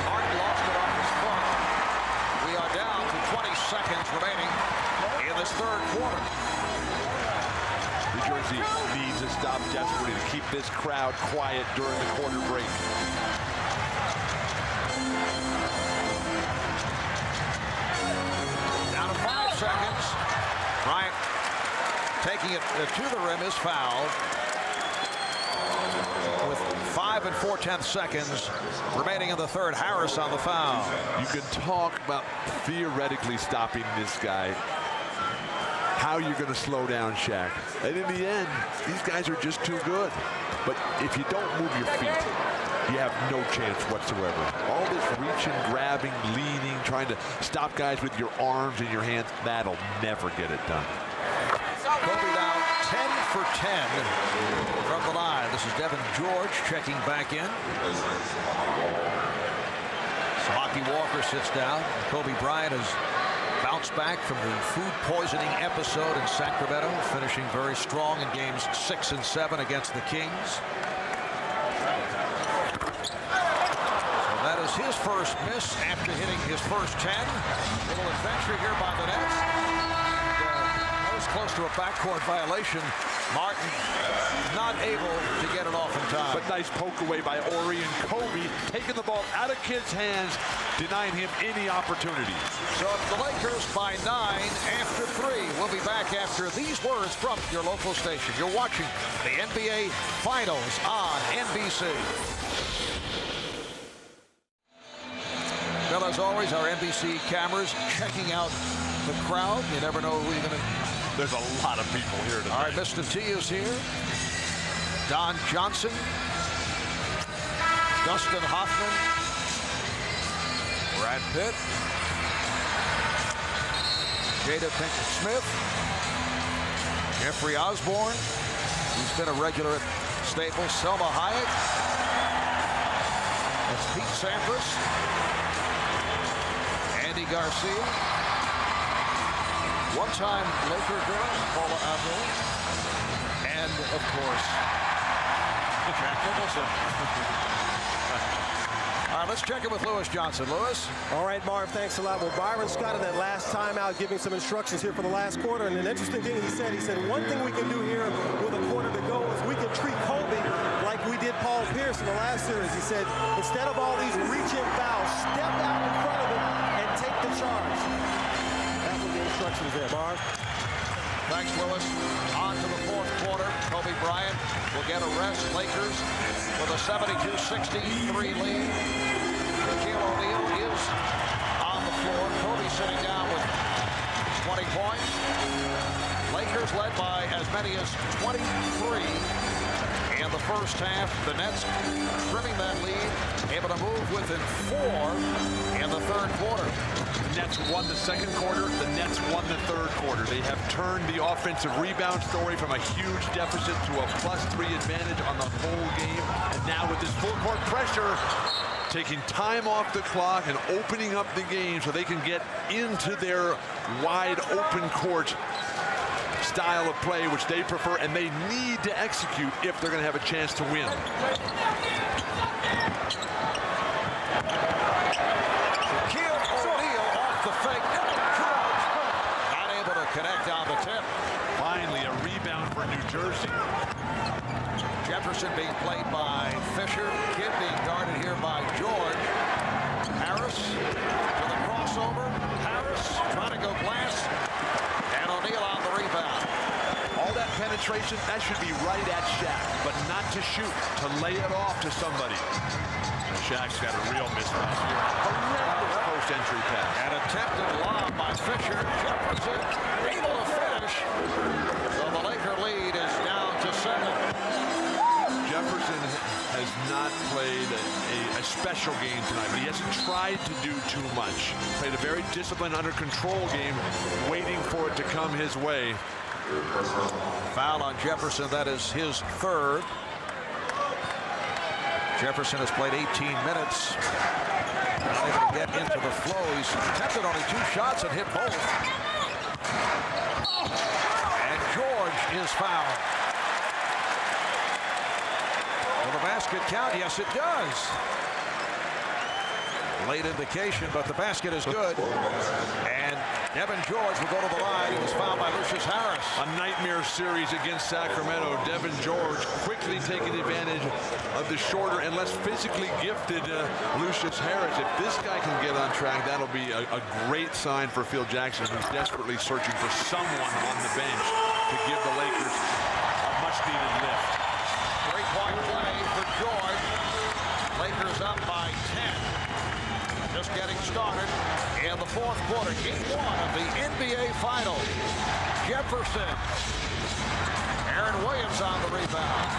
Martin lost it off his foot. We are down to 20 seconds remaining in this 3rd quarter. New Jersey needs to stop desperately to keep this crowd quiet during the quarter break. Down to 5 seconds. Bryant taking it to the rim is fouled. With 5 4/10 seconds remaining in the 3rd. Harris on the foul. You can talk about theoretically stopping this guy. How you're going to slow down Shaq. And in the end, these guys are just too good. But if you don't move your feet, you have no chance whatsoever. All this reaching, grabbing, leaning, trying to stop guys with your arms and your hands, that'll never get it done. Kobe now 10 for 10 from the line. This is Devin George checking back in. Samaki Walker sits down. Kobe Bryant has bounced back from the food poisoning episode in Sacramento, finishing very strong in games 6 and 7 against the Kings. So that is his first miss after hitting his first 10. Little adventure here by the Nets. That was close to a backcourt violation Martin not able to get it off in time. But nice poke away by Ori, and Kobe taking the ball out of Kidd's hands, denying him any opportunity. So the Lakers by 9 after 3. We'll be back after these words from your local station. You're watching the NBA Finals on NBC. Well, as always, our NBC cameras checking out the crowd. You never know who you're going to... There's a lot of people here tonight. All right, Mr. T is here. Don Johnson. Dustin Hoffman. Brad Pitt. Jada Pinkett Smith. Jeffrey Osborne. He's been a regular at Staples. Selma Hayek. That's Pete Sampras. Andy Garcia. One-time Laker girl, Paula Abdul. And, of course, Jack Nicholson. All right, let's check in with Lewis Johnson. Lewis? All right, Marv, thanks a lot. Well, Byron Scott in that last timeout giving some instructions here for the last quarter. And an interesting thing he said, one thing we can do here with a quarter to go is we can treat Kobe like we did Paul Pierce in the last series. He said, instead of all these reach-in fouls, step out in front of him and take the charge. That was the instructions there, Marv. Thanks, Lewis. On to the fourth quarter. Kobe Bryant will get a rest. Lakers with a 72-63 lead. Shaquille O'Neal is on the floor. Kobe sitting down with 20 points. Lakers led by as many as 23 in the first half. The Nets trimming that lead, able to move within 4 in the third quarter. The Nets won the second quarter. The Nets won the third quarter. They have turned the offensive rebound story from a huge deficit to a +3 advantage on the whole game. And now with this full court pressure, taking time off the clock and opening up the game so they can get into their wide open court style of play, which they prefer and they need to execute if they're going to have a chance to win. Shaquille O'Neal off the fake. Not able to connect on the tip. Finally, a rebound for New Jersey. Jefferson being played by Fisher. Kidd being guarded here by George. Harris to the crossover. Harris trying to go glass. And O'Neal on the rebound. All that penetration, that should be right at Shaq, but not to shoot, to lay it off to somebody. Shaq's got a real mismatch here. Horrendous post-entry pass. An attempted lob by Fisher. Jefferson able to finish. So the Laker lead is down to 7. Jefferson has not played a special game tonight, but he hasn't tried to do too much. Played a very disciplined, under control game, waiting for it to come his way. Foul on Jefferson, that is his third. Jefferson has played 18 minutes. Not able to get into the flow. He's attempted only 2 shots and hit both. And George is fouled. Will the basket count? Yes, it does. Late indication, but the basket is good. And Devin George will go to the line. He was fouled by Lucius Harris. A nightmare series against Sacramento. Devin George quickly taking advantage of the shorter and less physically gifted Lucius Harris. If this guy can get on track, that'll be a great sign for Phil Jackson, who's desperately searching for someone on the bench to give the Lakers a much-needed lift. Three-point play for George. Lakers up by 10. Just getting started in the fourth quarter. Game 1 of the NBA Finals. Jefferson. Aaron Williams on the rebound.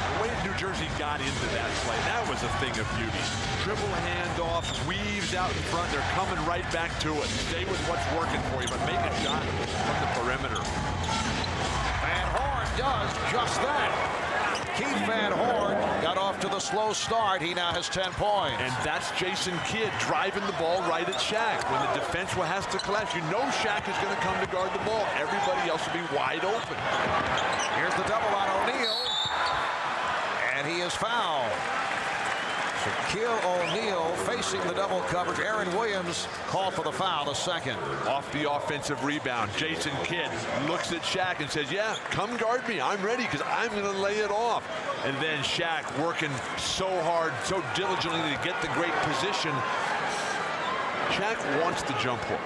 The way New Jersey got into that play, that was a thing of beauty. Dribble handoff, weaves out in front. They're coming right back to it. Stay with what's working for you, but make a shot from the perimeter. Van Horn does just that. Keith Van Horn got off to the slow start. He now has 10 points. And that's Jason Kidd driving the ball right at Shaq. When the defense has to collapse, you know Shaq is going to come to guard the ball. Everybody else will be wide open. Here's the double on O'Neal. And he is fouled. Shaquille O'Neal facing the double coverage. Aaron Williams called for the foul, the second. Off the offensive rebound, Jason Kidd looks at Shaq and says, yeah, come guard me. I'm ready because I'm going to lay it off. And then Shaq working so hard, so diligently to get the great position. Shaq wants the jump hook.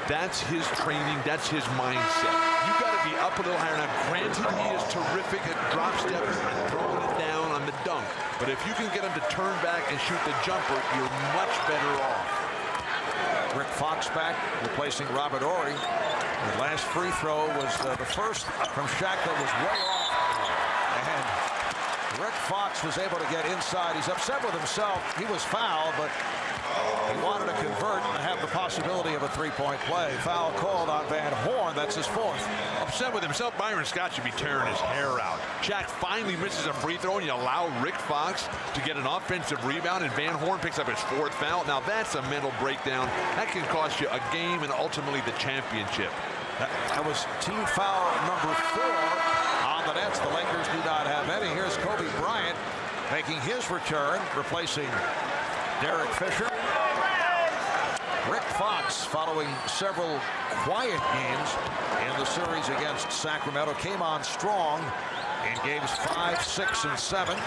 That's his training. That's his mindset. You got to be up a little higher. Now, granted, he is terrific at drop step and throwing it down on the dunk. But if you can get him to turn back and shoot the jumper, you're much better off. Rick Fox back, replacing Robert Horry. The last free throw was the first from Shaq that was way off. And Rick Fox was able to get inside. He's upset with himself. He was fouled, but he wanted to convert and have the possibility of a three-point play. Foul called on Van Horn. That's his fourth. Upset with himself, Byron Scott should be tearing his hair out. Shaq finally misses a free throw, and you allow Rick Fox to get an offensive rebound, and Van Horn picks up his fourth foul. Now that's a mental breakdown. That can cost you a game and ultimately the championship. That was team foul number 4 on the Nets. The Lakers do not have any. Here's Kobe Bryant making his return, replacing Derek Fisher. Rick Fox, following several quiet games in the series against Sacramento, came on strong in games 5, 6, and 7. The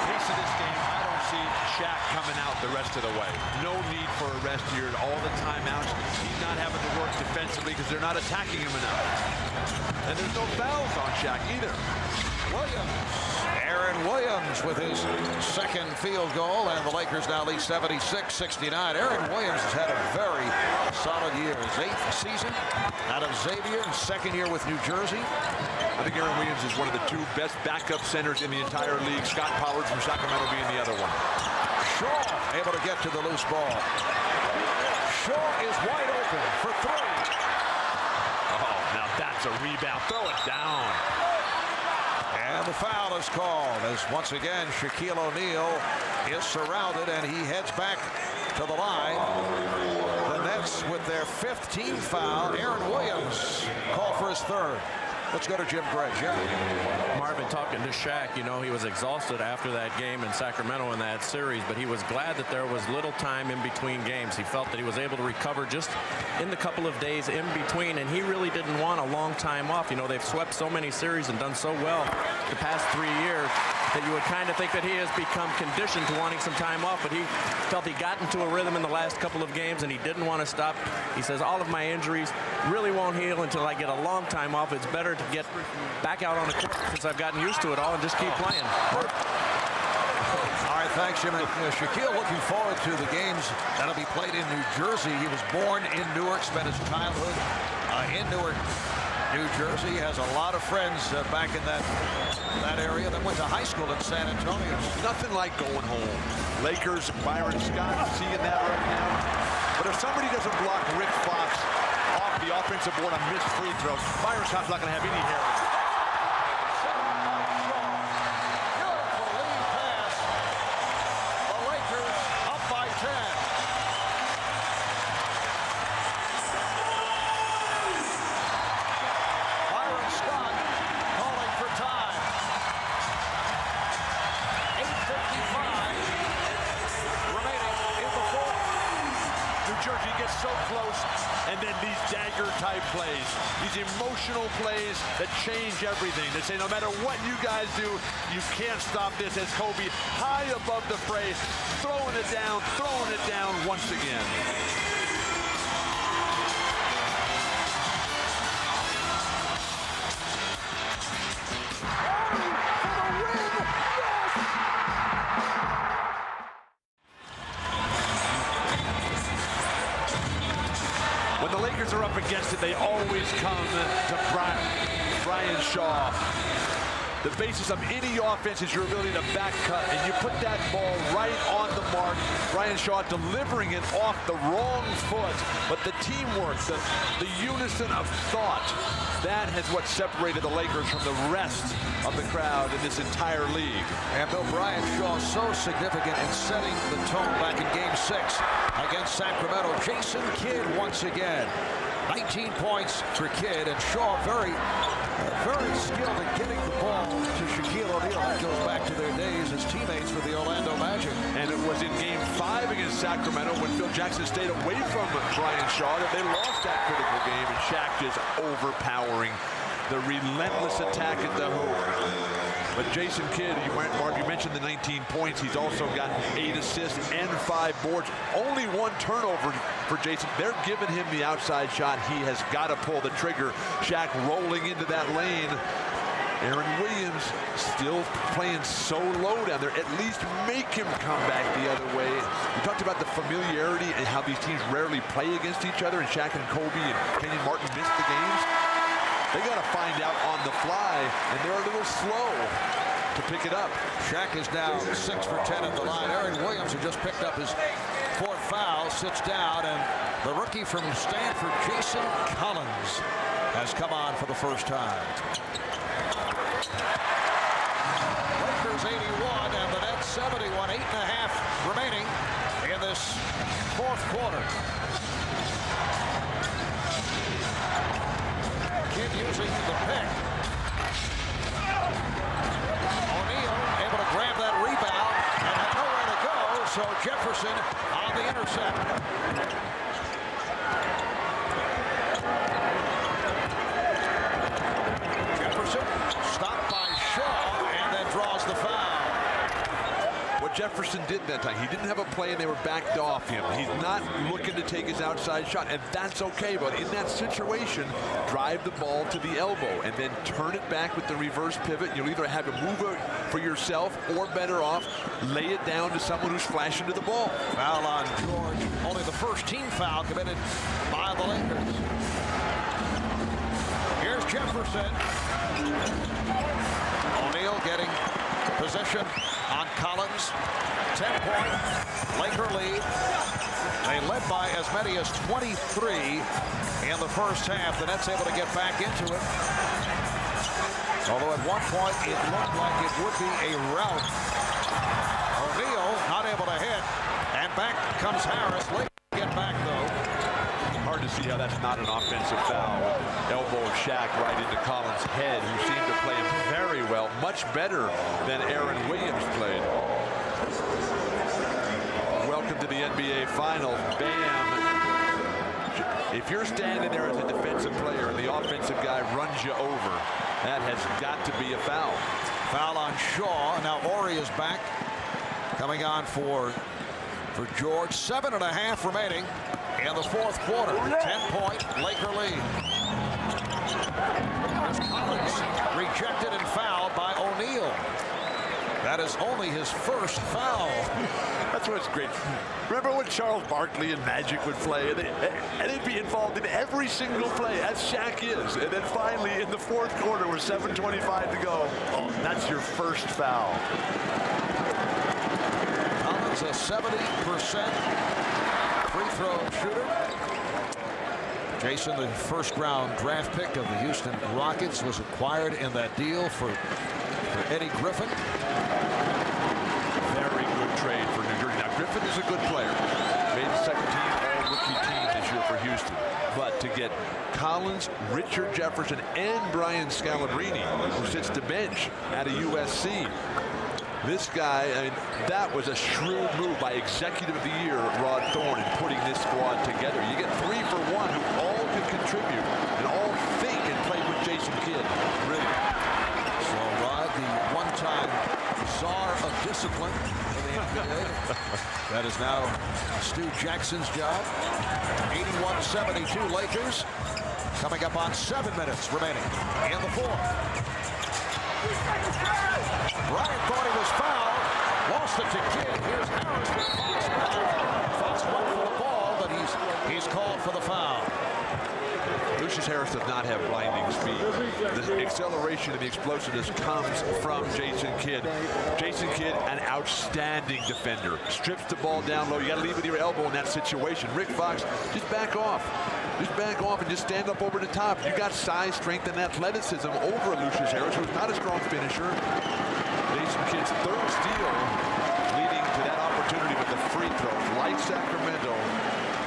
pace of this game, I don't see Shaq coming out the rest of the way. No need for a rest here. All the timeouts. He's not having to work defensively because they're not attacking him enough. And there's no fouls on Shaq either. Aaron Williams with his second field goal, and the Lakers now lead 76-69. Aaron Williams has had a very solid year. His 8th season out of Xavier, second year with New Jersey. I think Aaron Williams is one of the 2 best backup centers in the entire league. Scott Pollard from Sacramento being the other one. Shaw able to get to the loose ball. Shaw is wide open for 3. Oh, now that's a rebound. Throw it down. And the foul is called as once again Shaquille O'Neal is surrounded and he heads back to the line. The Nets with their 5th team foul. Aaron Williams called for his 3rd. Let's go to Jim Gray. Jim. Marvin, talking to Shaq, you know, he was exhausted after that game in Sacramento in that series, but he was glad that there was little time in between games. He felt that he was able to recover just in the couple of days in between, and he really didn't want a long time off. You know, they've swept so many series and done so well the past 3 years that you would kind of think that he has become conditioned to wanting some time off, but he felt he got into a rhythm in the last couple of games and he didn't want to stop. He says, all of my injuries really won't heal until I get a long time off. It's better to get back out on the court since I've gotten used to it all and just keep playing. All right, thanks, Jim. Shaquille looking forward to the games that'll be played in New Jersey. He was born in Newark, spent his childhood in Newark, New Jersey. He has a lot of friends back in that area that went to high school in San Antonio. Nothing like going home. Lakers, Byron Scott, seeing that right now. But if somebody doesn't block Rick Fox off the offensive board on missed free throws, Byron Scott's not going to have any hair. Beautiful lead pass. The Lakers up by 10. Byron Scott calling for time. 8:55 remaining in the fourth. New Jersey gets so close, and then these dagger-type plays, these emotional plays that change everything. They say no matter what you guys do, you can't stop this. As Kobe high above the fray, throwing it down once again. When the Lakers are up against it, they always come to Brian Shaw. The basis of any offense is your ability to back cut, and you put that ball right on the mark. Brian Shaw delivering it off the wrong foot, but the teamwork, the unison of thought, that is what separated the Lakers from the rest of the crowd in this entire league. And Bill, Brian Shaw so significant in setting the tone back in Game 6 against Sacramento. Jason Kidd once again. 19 points for Kidd, and Shaw very Very skilled at getting the ball to Shaquille O'Neal. That goes back to their days as teammates with the Orlando Magic. And it was in Game 5 against Sacramento when Phil Jackson stayed away from Brian Shaw that they lost that critical game, and Shaq just overpowering the relentless attack at the hoop. But Jason Kidd, Mark, you mentioned the 19 points. He's also got 8 assists and 5 boards. Only 1 turnover for Jason. They're giving him the outside shot. He has got to pull the trigger. Shaq rolling into that lane. Aaron Williams still playing so low down there. At least make him come back the other way. We talked about the familiarity and how these teams rarely play against each other, and Shaq and Kobe and Kenyon Martin missed the games. They got to find out on the fly, and they're a little slow to pick it up. Shaq is now 6 for 10 at the line. Aaron Williams, who just picked up his 4th foul, sits down, and the rookie from Stanford, Jason Collins, has come on for the first time. Lakers 81 and the Nets 71, 8.5 remaining in this 4th quarter. Kidd using the pick. O'Neal able to grab that rebound and had nowhere to go, so Jefferson on the intercept. Jefferson stopped by Shaw and then draws the foul. What Jefferson did that time, he didn't have a play and they were backed off him. He's not looking to take his outside shot, and that's okay. But in that situation, drive the ball to the elbow and then turn it back with the reverse pivot. You'll either have a move for yourself or, better off, lay it down to someone who's flashing to the ball. Foul on George. Only the first team foul committed by the Lakers. Here's Jefferson. O'Neal getting possession on Collins. 10-point Laker lead. They led by as many as 23 in the first half. The Nets able to get back into it. Although at one point it looked like it would be a rout. O'Neal not able to hit. And back comes Harris. Lakers get back though. Hard to see how that's not an offensive foul. Elbow of Shaq right into Collins' head, who seemed to play him very well, much better than Aaron Williams played. Welcome to the NBA Finals. Bam. If you're standing there as a defensive player and the offensive guy runs you over, that has got to be a foul. Foul on Shaw. Now Ori is back. Coming on for George. 7.5 remaining in the 4th quarter. 10-point Laker lead. Collins rejected and fouled by O'Neal. That is only his first foul. That's what's great. Remember when Charles Barkley and Magic would play, and they'd be involved in every single play, as Shaq is. And then finally, in the 4th quarter, with 7:25 to go, oh, that's your first foul. Collins, a 70% free throw shooter. Jason, the first-round draft pick of the Houston Rockets, was acquired in that deal for Eddie Griffin. Very good trade for New Jersey. Now, Griffin is a good player. Made the second-team all-rookie team this year for Houston. But to get Collins, Richard Jefferson, and Brian Scalabrine, who sits the bench at a USC, this guy, I mean, that was a shrewd move by Executive of the Year, Rod Thorne, in putting this squad together. You get 3 for 1 who all can contribute and all think and play with Jason Kidd. Really. So Rod, the one-time czar of discipline in the NBA. That is now Stu Jackson's job. 81-72 Lakers. Coming up on 7 minutes remaining in the 4th. Bryant thought he was fouled. Lost it to Kidd. Here's Harris with Fox back. Fox went for the ball, but he's called for the foul. Lucius Harris does not have blinding speed. The acceleration and the explosiveness comes from Jason Kidd. Jason Kidd, an outstanding defender. Strips the ball down low. You got to leave with your elbow in that situation. Rick Fox, just back off. Just back off and just stand up over the top. You got size, strength, and athleticism over Lucius Harris, who's not a strong finisher. Jason Kidd's 3rd steal, leading to that opportunity with the free throw. Like Sacramento,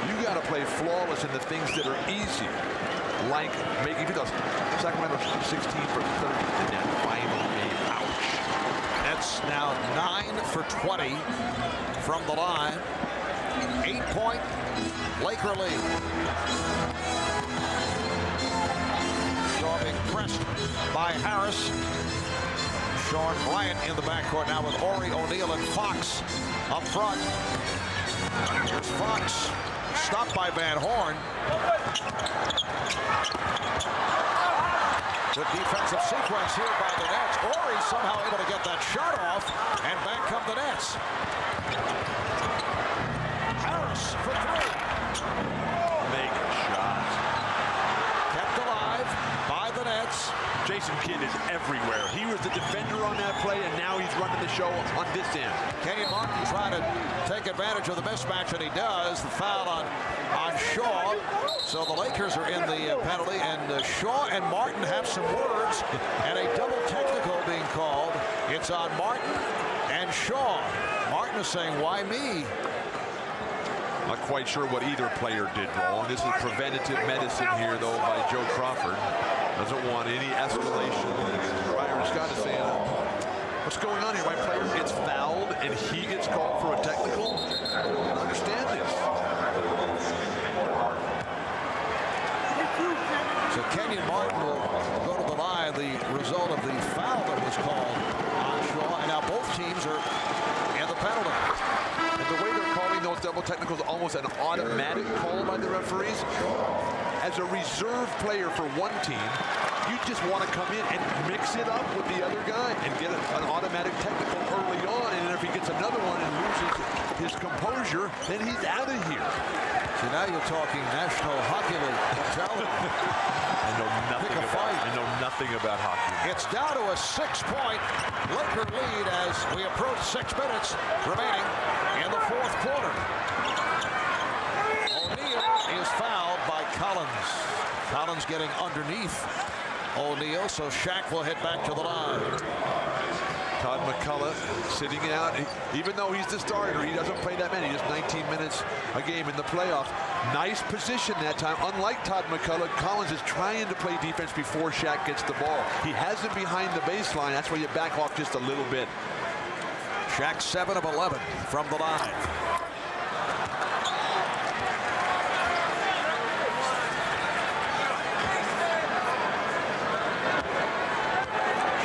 you got to play flawless in the things that are easy. like making free throws. Sacramento 16 for 30 in that final game. Ouch. Nets now 9 for 20 from the line. 8-point Laker lead. Shaw being pressed by Harris. Sean Bryant in the backcourt now with Ori, O'Neal, and Fox up front. Here's Fox, stopped by Van Horn. Good defensive sequence here by the Nets. Ori somehow able to get that shot off, and back come the Nets. Harris for three. Make a shot. Kept alive by the Nets. Jason Kidd is everywhere. He was the defender on that play, and now he's running the show on this end. Kenyon Martin trying to take advantage of the mismatch, and he does. The foul on Shaw. So the Lakers are in the penalty, and Shaw and Martin have some words, and a double technical being called. It's on Martin and Shaw. Martin is saying, why me? Not quite sure what either player did wrong. This is preventative medicine here, though, by Joe Crawford. Doesn't want any escalation. Byron Scott is saying, what's going on here? My player gets fouled and he gets called for a technical? I don't understand this. So Kenyon Martin will go to the line, the result of the foul that was called on Shaw. And now both teams are in the penalty. And the way they're calling those double technicals, almost an automatic call by the referees. As a reserve player for one team, you just want to come in and mix it up with the other guy and get an automatic technical early on. And if he gets another one and loses his composure, then he's out of here. So now you're talking National Hockey League. I know nothing about hockey. It's down to a 6-point Laker lead as we approach 6 minutes remaining in the fourth quarter. O'Neal is fouled by Collins. Collins getting underneath O'Neal, so Shaq will head back to the line. Todd McCullough sitting out. Even though he's the starter, he doesn't play that many, just 19 minutes a game in the playoffs. Nice position that time. Unlike Todd McCullough, Collins is trying to play defense before Shaq gets the ball. He has him behind the baseline. That's where you back off just a little bit. Shaq 7 of 11 from the line.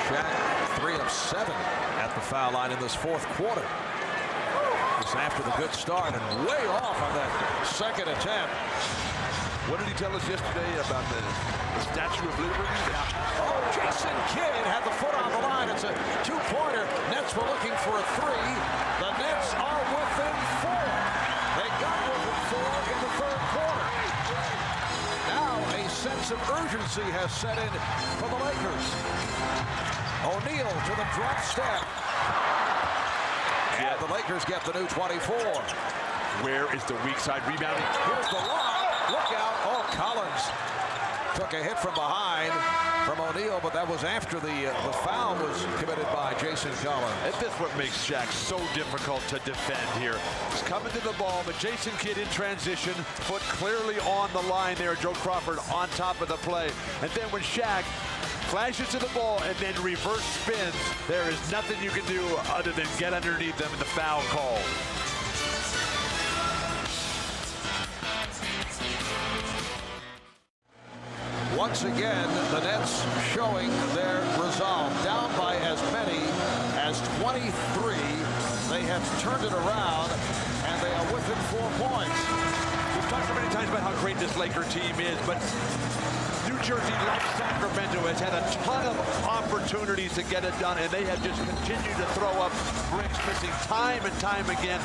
Shaq 3 of 7 at the foul line in this fourth quarter. This after the good start and way off on that second attempt. What did he tell us yesterday about the Statue of Liberty? Oh, Jason Kidd had the foot on the line. It's a two-pointer. Nets were looking for a three. The Nets are within 4. They got within 4 in the third quarter. Now a sense of urgency has set in for the Lakers. O'Neal to the drop step. And the Lakers get the new 24. Where is the weak side rebounding? Here's the lob. Look out. Oh, Collins took a hit from behind from O'Neal, but that was after the foul was committed by Jason Collins. And that's what makes Shaq so difficult to defend here. He's coming to the ball, but Jason Kidd in transition, foot clearly on the line there. Joe Crawford on top of the play. And then when Shaq flashes to the ball and then reverse spins, there is nothing you can do other than get underneath them in the foul call. Once again, the Nets showing their resolve. Down by as many as 23. They have turned it around, and they are within 4 points. We've talked so many times about how great this Laker team is, but New Jersey, like Sacramento, has had a ton of opportunities to get it done, and they have just continued to throw up bricks, missing time and time again,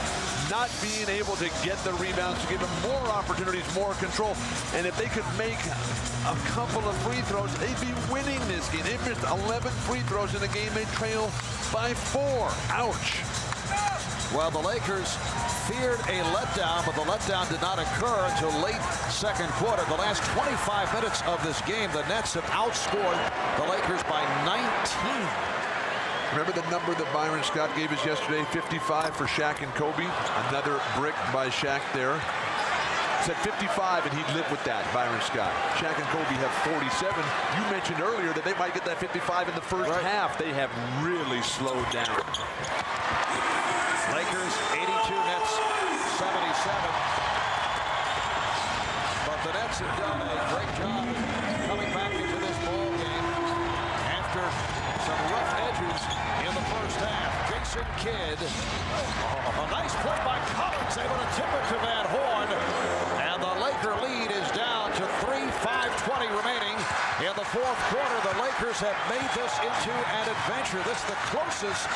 not being able to get the rebounds to give them more opportunities, more control. And if they could make a couple of free throws, they'd be winning this game. They missed 11 free throws in a game they trail by 4. Ouch. Well, the Lakers feared a letdown, but the letdown did not occur until late second quarter. The last 25 minutes of this game, the Nets have outscored the Lakers by 19. Remember the number that Byron Scott gave us yesterday, 55 for Shaq and Kobe? Another brick by Shaq there. said 55, and he'd live with that, Byron Scott. Shaq and Kobe have 47. You mentioned earlier that they might get that 55 in the first half. They have really slowed down. Lakers 82, Nets 77. But the Nets have done a great job coming back into this ball game after some rough edges in the first half. Jason Kidd, a nice play by Collins, able to tip it to Van Horn, and the Laker lead is down to 5:20 remaining in the fourth quarter. The Lakers have made this into an adventure. This is the closest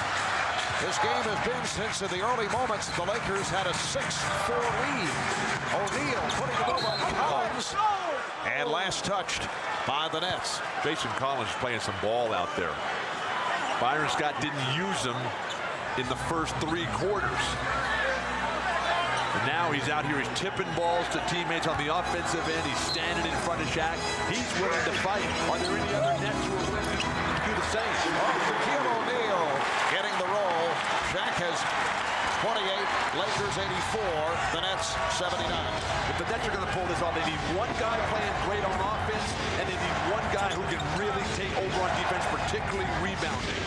this game has been since in the early moments. The Lakers had a 6-4 lead. O'Neal putting the ball on Collins, and last touched by the Nets. Jason Collins playing some ball out there. Byron Scott didn't use him in the first 3 quarters. And now he's out here, he's tipping balls to teammates on the offensive end. He's standing in front of Shaq. He's willing to fight. Are there any other Nets who are willing to do the same? Shaquille O'Neal getting the roll. Shaq has 28, Lakers 84, the Nets 79. If the Nets are going to pull this off, they need one guy playing great on offense, and they need one guy who can really take over on defense, particularly rebounding.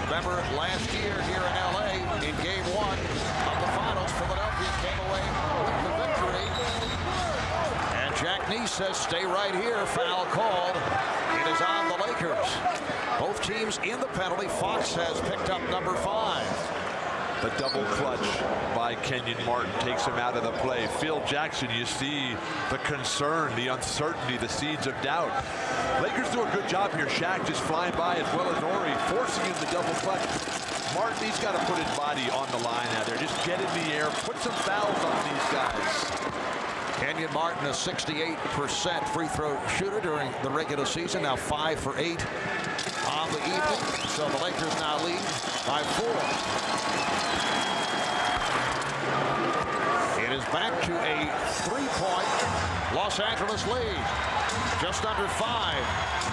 Remember last year here in LA in game 1 of the finals, Philadelphia came away with the victory. And Jack Neese says, stay right here, foul called. It is on the Lakers. Both teams in the penalty. Fox has picked up number 5. The double clutch by Kenyon Martin takes him out of the play. Phil Jackson, you see the concern, the uncertainty, the seeds of doubt. Lakers do a good job here. Shaq just flying by as well as Ori, forcing him the double clutch. Martin, he's got to put his body on the line out there. Just get in the air, put some fouls on these guys. Kenyon Martin, a 68% free throw shooter during the regular season, now 5 for 8 on the evening. So the Lakers now lead by 4. It is back to a 3-point Los Angeles lead. Just under 5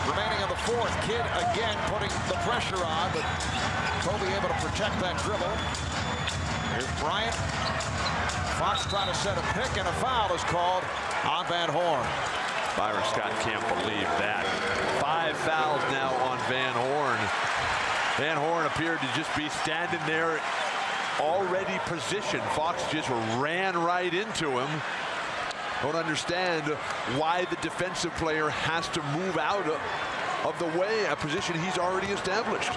remaining in the fourth. Kidd again putting the pressure on, but Kobe able to protect that dribble. Here's Bryant. Fox trying to set a pick, and a foul is called on Van Horn. Byron Scott can't believe that. 5 fouls now on Van Horn. Van Horn appeared to just be standing there already positioned. Fox just ran right into him. Don't understand why the defensive player has to move out of the way, a position he's already established.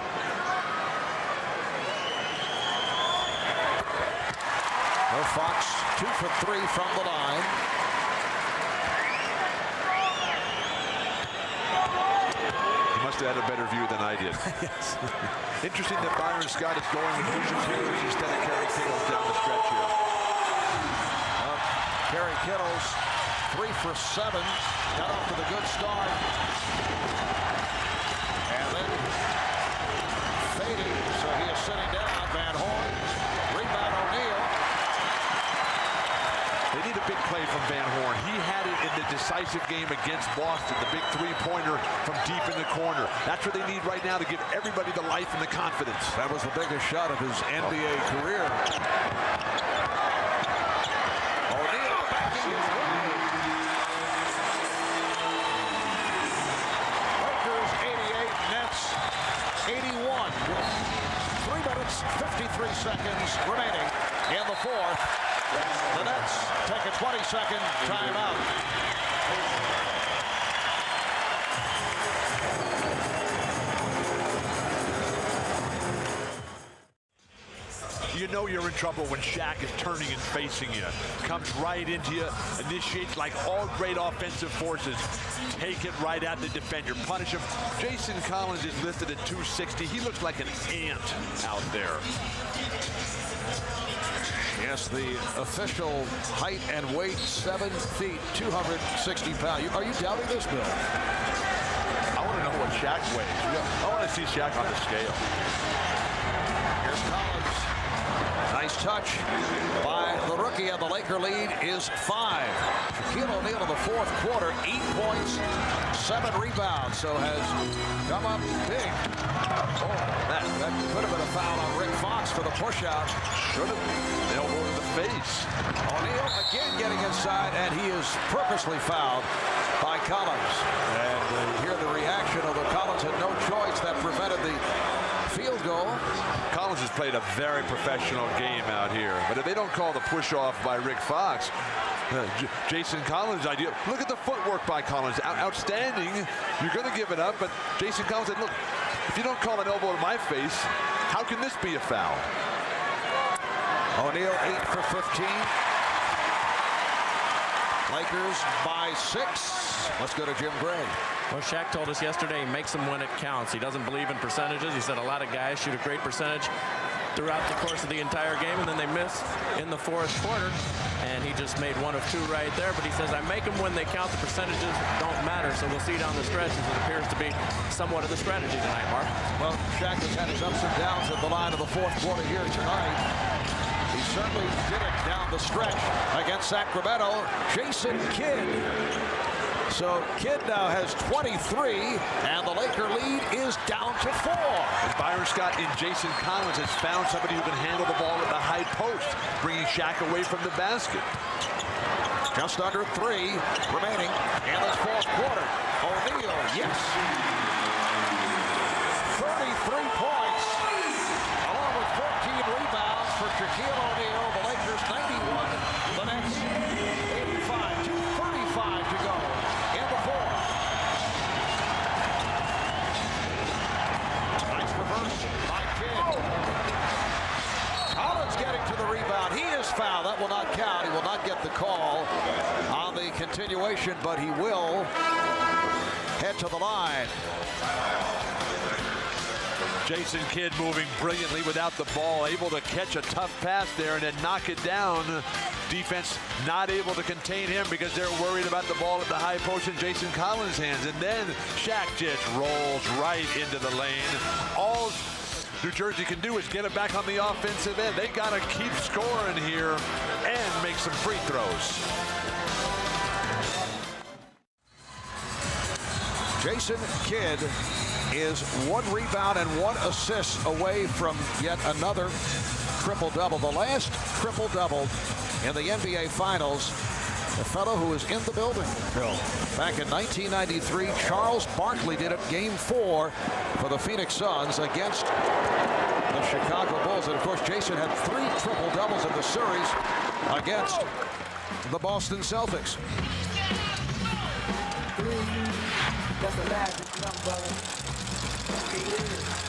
Well, Fox 2 for 3 from the line. He must have had a better view than I did. Yes. Interesting that Byron Scott is going with Lucian Taylor instead of Kerry Kittles down the stretch here. Kerry Kittles 3 for 7. Got off to the good start. And then fading, so he is sitting down. Van Horn. Rebound O'Neal. They need a big play from Van Horn. He had it in the decisive game against Boston, the big 3-pointer from deep in the corner. That's what they need right now to give everybody the life and the confidence. That was the biggest shot of his NBA career. O'Neal backing his way. Lakers 88, Nets 81 with 3 minutes, 53 seconds remaining in the fourth. The Nets take a 20-second timeout. You know you're in trouble when Shaq is turning and facing you. Comes right into you, initiates like all great offensive forces. Take it right at the defender, punish him. Jason Collins is listed at 260. He looks like an ant out there. Yes, the official height and weight, 7 feet, 260 pounds. Are you doubting this, Bill? I want to know what Shaq weighs. I want to see Shaq on the scale. Here's Collins. Nice touch by the rookie, and the Laker lead is 5. Shaquille O'Neal in the fourth quarter, 8 points, 7 rebounds, so has come up big. Oh, that could have been a foul on Rick Fox for the push-out. Should have been. Elbow to the face. O'Neal again getting inside, and he is purposely fouled by Collins. And hear the reaction of the Collins had no choice. That prevented the field goal. Collins has played a very professional game out here, but if they don't call the push-off by Rick Fox, Jason Collins' idea. Look at the footwork by Collins. Outstanding. You're going to give it up, but Jason Collins said, look, if you don't call an elbow to my face, how can this be a foul? O'Neal 8 for 15. Lakers by 6. Let's go to Jim Gray. Well, Shaq told us yesterday he makes them when it counts. He doesn't believe in percentages. He said a lot of guys shoot a great percentage throughout the course of the entire game, and then they miss in the fourth quarter. And he just made 1 of 2 right there. But he says, I make them when they count. The percentages don't matter. So we'll see down the stretch as it appears to be somewhat of the strategy tonight, Mark. Well, Shaq has had his ups and downs at the line of the fourth quarter here tonight. He certainly did it down the stretch against Sacramento. Jason Kidd. So Kidd now has 23, and the Laker lead is down to 4. And Byron Scott in Jason Collins has found somebody who can handle the ball at the high post, bringing Shaq away from the basket. Just under 3 remaining in this fourth quarter. O'Neal, yes. 33 points, along with 14 rebounds for Shaquille O'Neal. The Lakers 91, the Nets 85, 2:35 to go in the fourth. Nice reverse by Kidd. Collins getting to the rebound. He is fouled. That will not count. He will not get the call on the continuation, but he will head to the line. Jason Kidd moving brilliantly without the ball, able to catch a tough pass there and then knock it down. Defense not able to contain him because they're worried about the ball at the high post in Jason Collins' hands. And then Shaq just rolls right into the lane. All New Jersey can do is get it back on the offensive end. They got to keep scoring here and make some free throws. Jason Kidd is 1 rebound and 1 assist away from yet another triple-double. The last triple-double in the NBA Finals, a fellow who was in the building, Bill. Back in 1993, Charles Barkley did it Game 4 for the Phoenix Suns against the Chicago Bulls. And, of course, Jason had 3 triple-doubles in the series against the Boston Celtics. That's a magic number.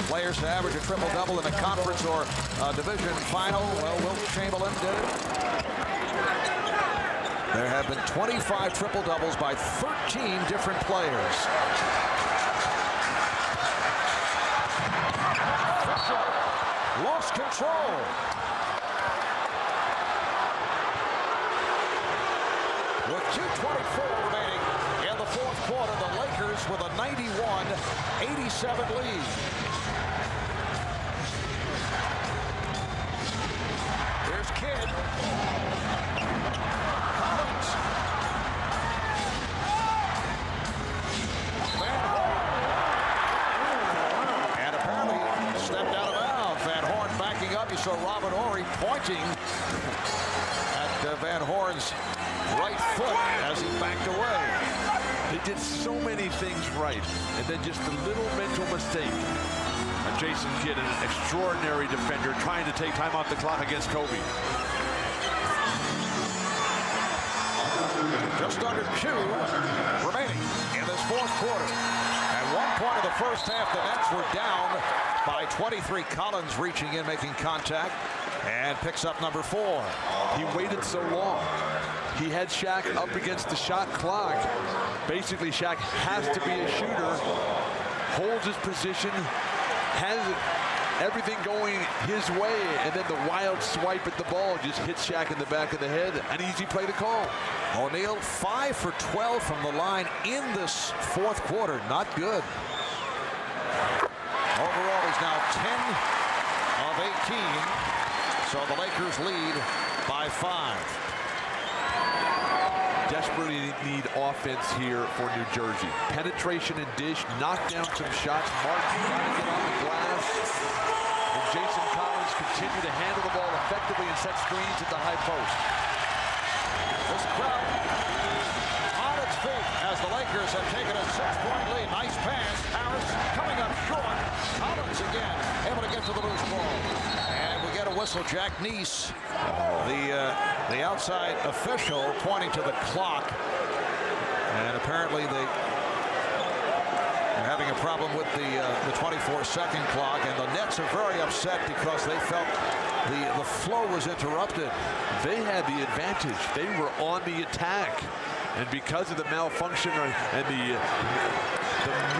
Players to average a triple-double in a conference or division final. Well, Wilt Chamberlain did it. There have been 25 triple-doubles by 13 different players. Fisher lost control. With 2:24 remaining in the fourth quarter, the Lakers with a 91-87 lead. Here's Kidd. Collins. Van Horn. And apparently stepped out of bounds. Van Horn backing up. You saw Robin Horry pointing at Van Horn's right foot as he backed away. They did so many things right, and then just a little mental mistake. And Jason Kidd, an extraordinary defender, trying to take time off the clock against Kobe. Just under 2 remaining in this fourth quarter. At one point of the first half, the Nets were down by 23. Collins reaching in, making contact, and picks up number 4. He waited so long. He had Shaq up against the shot clock. Basically, Shaq has to be a shooter, holds his position, has everything going his way, and then the wild swipe at the ball just hits Shaq in the back of the head. An easy play to call. O'Neal 5 for 12 from the line in this fourth quarter. Not good. Overall, he's now 10 of 18. So the Lakers lead by 5. Desperately need offense here for New Jersey. Penetration and dish, knock down some shots. Martin trying to get on the glass. And Jason Collins continue to handle the ball effectively and set screens at the high post. This crowd on its feet as the Lakers have taken a 6-point lead. Nice pass. Harris coming up short. Collins again able to get to the loose ball. And we get a whistle. Jack Neese, the outside official, pointing to the clock. And apparently they're having a problem with the 24-second clock. And the Nets are very upset because they felt the flow was interrupted. They had the advantage. They were on the attack. And because of the malfunction and the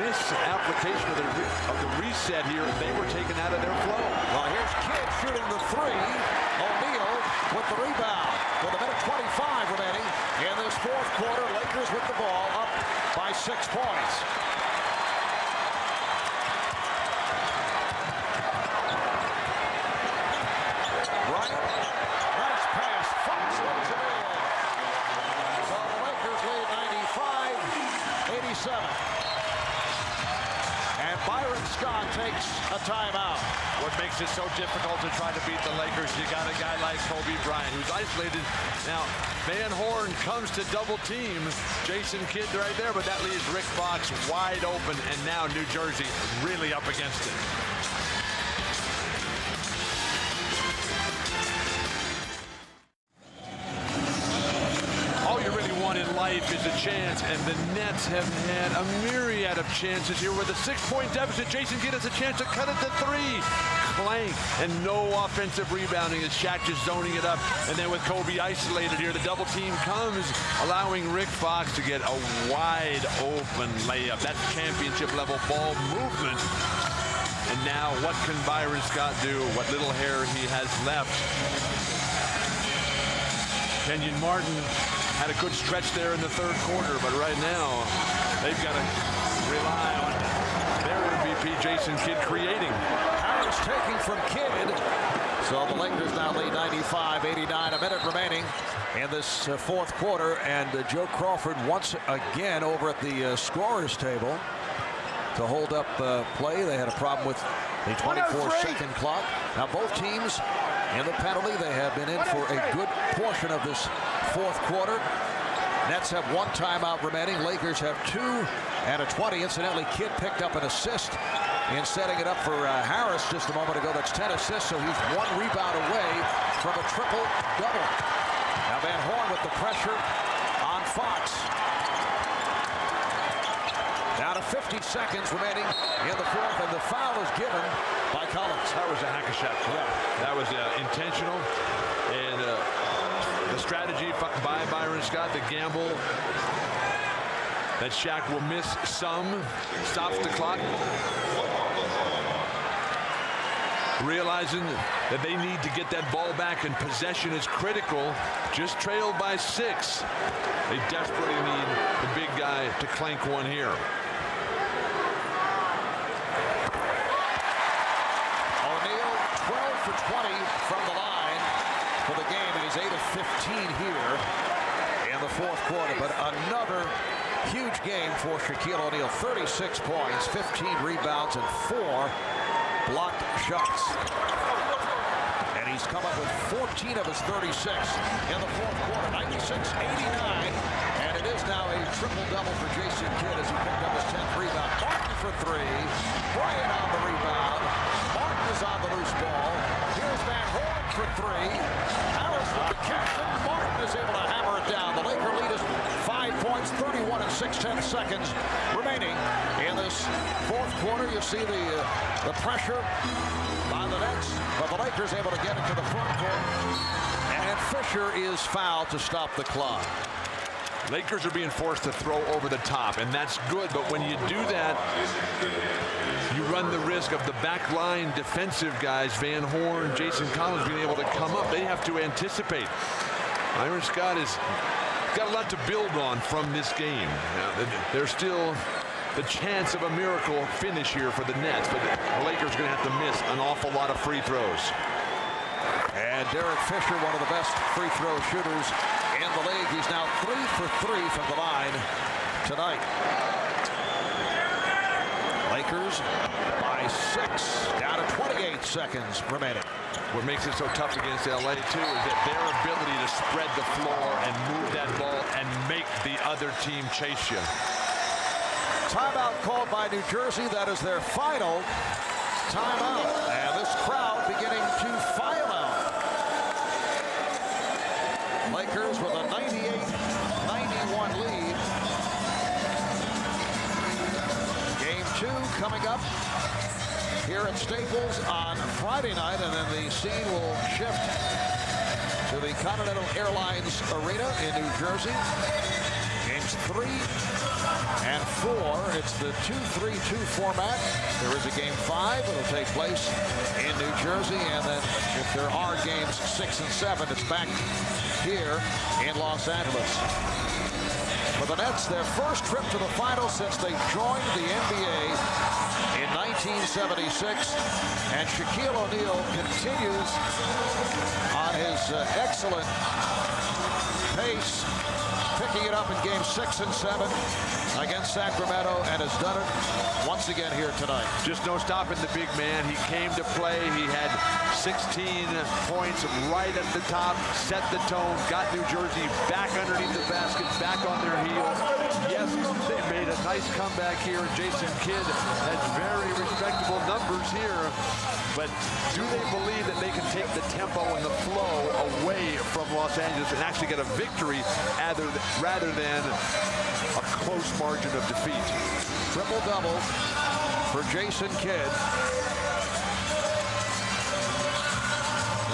misapplication of the reset here, they were taken out of their flow. Well, here's Kidd shooting the 3. O'Neal with the rebound. With a minute 25 remaining in this fourth quarter. Lakers with the ball up by 6 points. Bryant, nice pass. Fox lays it in. So the Lakers lead 95-87. And Byron Scott takes a timeout. What makes it so difficult to try to beat the Lakers, you got a guy like Kobe Bryant who's isolated. Now, Van Horn comes to double team Jason Kidd right there, but that leaves Rick Fox wide open, and now New Jersey really up against it. Life is a chance, and the Nets have had a myriad of chances here with a 6-point deficit. Jason Kidd has a chance to cut it to 3. Clank, and no offensive rebounding as Shaq just zoning it up. And then with Kobe isolated here, the double team comes, allowing Rick Fox to get a wide open layup. That's championship level ball movement. And now what can Byron Scott do? What little hair he has left. Kenyon Martin had a good stretch there in the third quarter, but right now they've got to rely on their MVP, Jason Kidd, creating. Harris taking from Kidd. So the Lakers now lead 95-89, a minute remaining in this fourth quarter, and Joe Crawford once again over at the scorer's table to hold up play. They had a problem with the 24-second clock. Now both teams in the penalty. They have been in for a good portion of this fourth quarter. Nets have 1 timeout remaining. Lakers have 2 and a 20. Incidentally, Kidd picked up an assist in setting it up for Harris just a moment ago. That's 10 assists, so he's 1 rebound away from a triple-double. Now Van Horn with the pressure on Fox. Down to 50 seconds remaining in the fourth, and the foul is given by Collins. That was a hack-a-shot play. Yeah. That was intentional, and the strategy by Byron Scott, the gamble that Shaq will miss some, stops the clock. Realizing that they need to get that ball back, and possession is critical. Just trailed by 6. They desperately need the big guy to clank one here. O'Neal 12 for 20 from the line for the game, and he's 8 of 15 here in the fourth quarter. But another huge game for Shaquille O'Neal. 36 points, 15 rebounds, and 4 blocked shots. And he's come up with 14 of his 36 in the fourth quarter, 96-89. And it is now a triple-double for Jason Kidd as he picked up his 10th rebound. Martin for 3. Bryant on the rebound. Martin is on the loose ball. Here's Van Horn for 3. Harris with the catch, and Martin is able to hammer it down. The Laker lead is 5 points, 31 and 6/10 seconds remaining in this fourth quarter. You see the pressure on the Nets, but the Lakers able to get it to the front court. And Fisher is fouled to stop the clock. Lakers are being forced to throw over the top, and that's good, but when you do that, you run the risk of the back line defensive guys, Van Horn, Jason Collins, being able to come up. They have to anticipate. Byron Scott has got a lot to build on from this game. There's still the chance of a miracle finish here for the Nets, but the Lakers are going to have to miss an awful lot of free throws. And Derek Fisher, one of the best free throw shooters in the league. He's now 3 for 3 from the line tonight. Lakers by 6, down to 28 seconds remaining. What makes it so tough against LA too is that their ability to spread the floor and move that ball and make the other team chase you. Timeout called by New Jersey. That is their final timeout. And this crowd beginning to file out. Lakers with a 98-91 lead. Game 2 coming up here at Staples on Friday night, and then the scene will shift to the Continental Airlines Arena in New Jersey. Games 3 and 4. It's the 2-3-2 format. There is a game 5. It'll take place in New Jersey, and then if there are games 6 and 7, it's back here in Los Angeles. For the Nets, their first trip to the finals since they joined the NBA in 1976, and Shaquille O'Neal continues on his excellent pace, picking it up in games 6 and 7 against Sacramento, and has done it once again here tonight. Just no stopping the big man. He came to play. He had 16 points right at the top, set the tone, got New Jersey back underneath the basket, back on their heels. Yes, they made a nice comeback here. Jason Kidd had very respectable numbers here, but do they believe that they can take the tempo and the flow away from Los Angeles and actually get a victory rather than a close margin of defeat? Triple-double for Jason Kidd.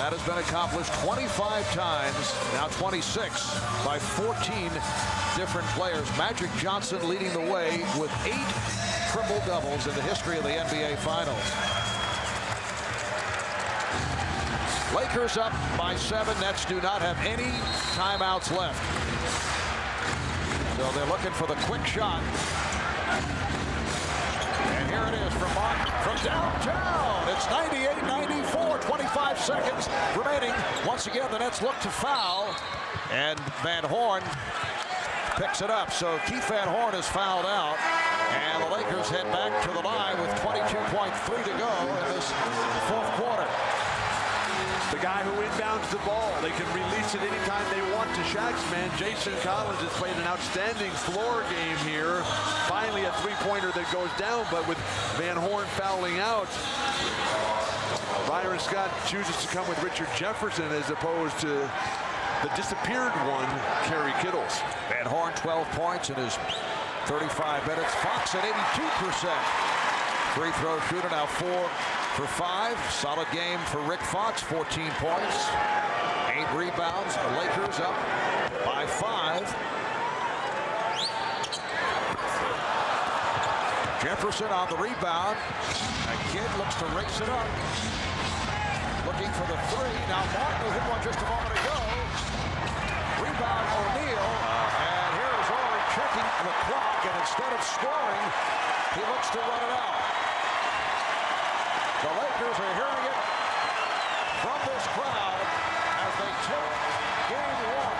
That has been accomplished 25 times, now 26 by 14 different players. Magic Johnson leading the way with 8 triple-doubles in the history of the NBA Finals. Lakers up by 7. Nets do not have any timeouts left. So they're looking for the quick shot. And here it is from downtown. It's 98-94, 25 seconds remaining. Once again, the Nets look to foul, and Van Horn picks it up. So Keith Van Horn is fouled out, and the Lakers head back to the line with 22.3 to go in this fourth quarter. The guy who inbounds the ball, they can release it anytime they want to Shaq's man. Jason Collins has played an outstanding floor game here. Finally a three-pointer that goes down, but with Van Horn fouling out, Byron Scott chooses to come with Richard Jefferson as opposed to the disappeared one, Kerry Kittles. Van Horn 12 points in his 35 minutes. Fox at 82%. Free throw shooter now 4 for 5. Solid game for Rick Fox, 14 points, 8 rebounds. The Lakers up by 5. Jefferson on the rebound. A Kid looks to race it up. Looking for the 3. Now Martin who hit one just a moment ago. Rebound O'Neal. And here is Ori checking the clock, and instead of scoring, he looks to run it out. The Lakers are hearing it from this crowd as they take game 1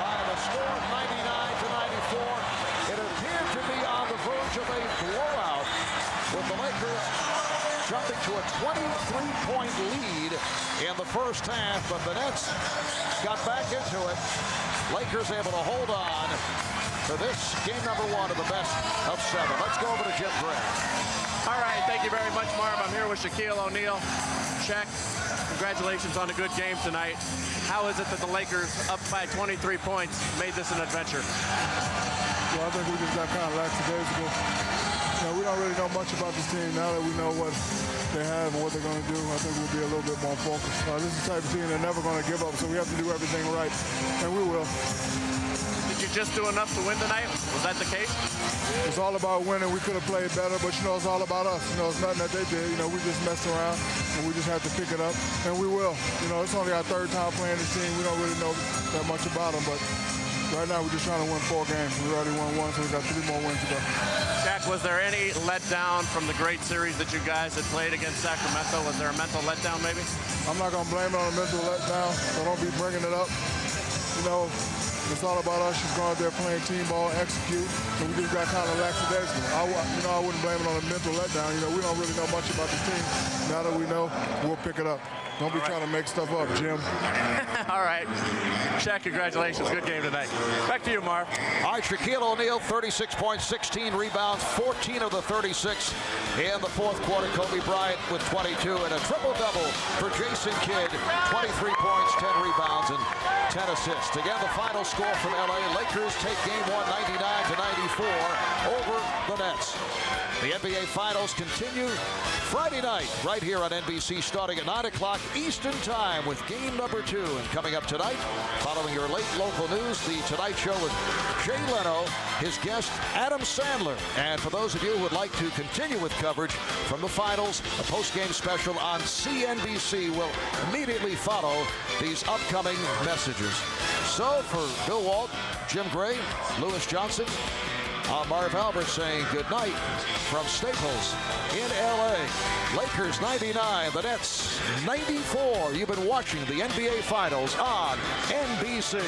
by the score of 99-94. It appeared to be on the verge of a blowout, with the Lakers jumping to a 23-point lead in the first half, but the Nets got back into it. Lakers able to hold on to this game number 1 of the best of 7. Let's go over to Jim Grant. All right, thank you very much, Marv. I'm here with Shaquille O'Neal. Shaq, congratulations on a good game tonight. How is it that the Lakers, up by 23 points, made this an adventure? Well, I think we just got kind of lackadaisical. You know, we don't really know much about this team. Now that we know what they have and what they're going to do, I think we'll be a little bit more focused. This is the type of team they're never going to give up, so we have to do everything right, and we will. Did you just do enough to win tonight? Was that the case? It's all about winning. We could have played better, but, you know, it's all about us. You know, it's nothing that they did. You know, we just messed around, and we just have to pick it up, and we will. You know, it's only our 3rd time playing this team. We don't really know that much about them, but right now we're just trying to win 4 games. We already won 1, so we got 3 more wins to go. Jack, was there any letdown from the great series that you guys had played against Sacramento? Was there a mental letdown maybe? I'm not going to blame it on a mental letdown, so don't be bringing it up. You know, it's all about us just going out there playing team ball, execute, and we just got kind of lackadaisical. I wouldn't blame it on a mental letdown. You know, we don't really know much about the team. Now that we know, we'll pick it up. Don't be trying to make stuff up, Jim. All right. Shaq, congratulations. Good game tonight. Back to you, Marv. All right, Shaquille O'Neal, 36 points, 16 rebounds, 14 of the 36 in the fourth quarter. Kobe Bryant with 22 and a triple-double for Jason Kidd. 23 points, 10 rebounds, and 10 assists. Again, the final score from L.A. Lakers take game 1, 99-94 over the Nets. The NBA Finals continue Friday night right here on NBC starting at 9 o'clock Eastern Time with game number 2. And coming up tonight, following your late local news, the Tonight Show with Jay Leno, his guest Adam Sandler. And for those of you who would like to continue with coverage from the Finals, a post-game special on CNBC will immediately follow these upcoming messages. So for Bill Walt, Jim Gray, Lewis Johnson, I'm Marv Albert saying good night from Staples in L.A. Lakers 99, the Nets 94. You've been watching the NBA Finals on NBC.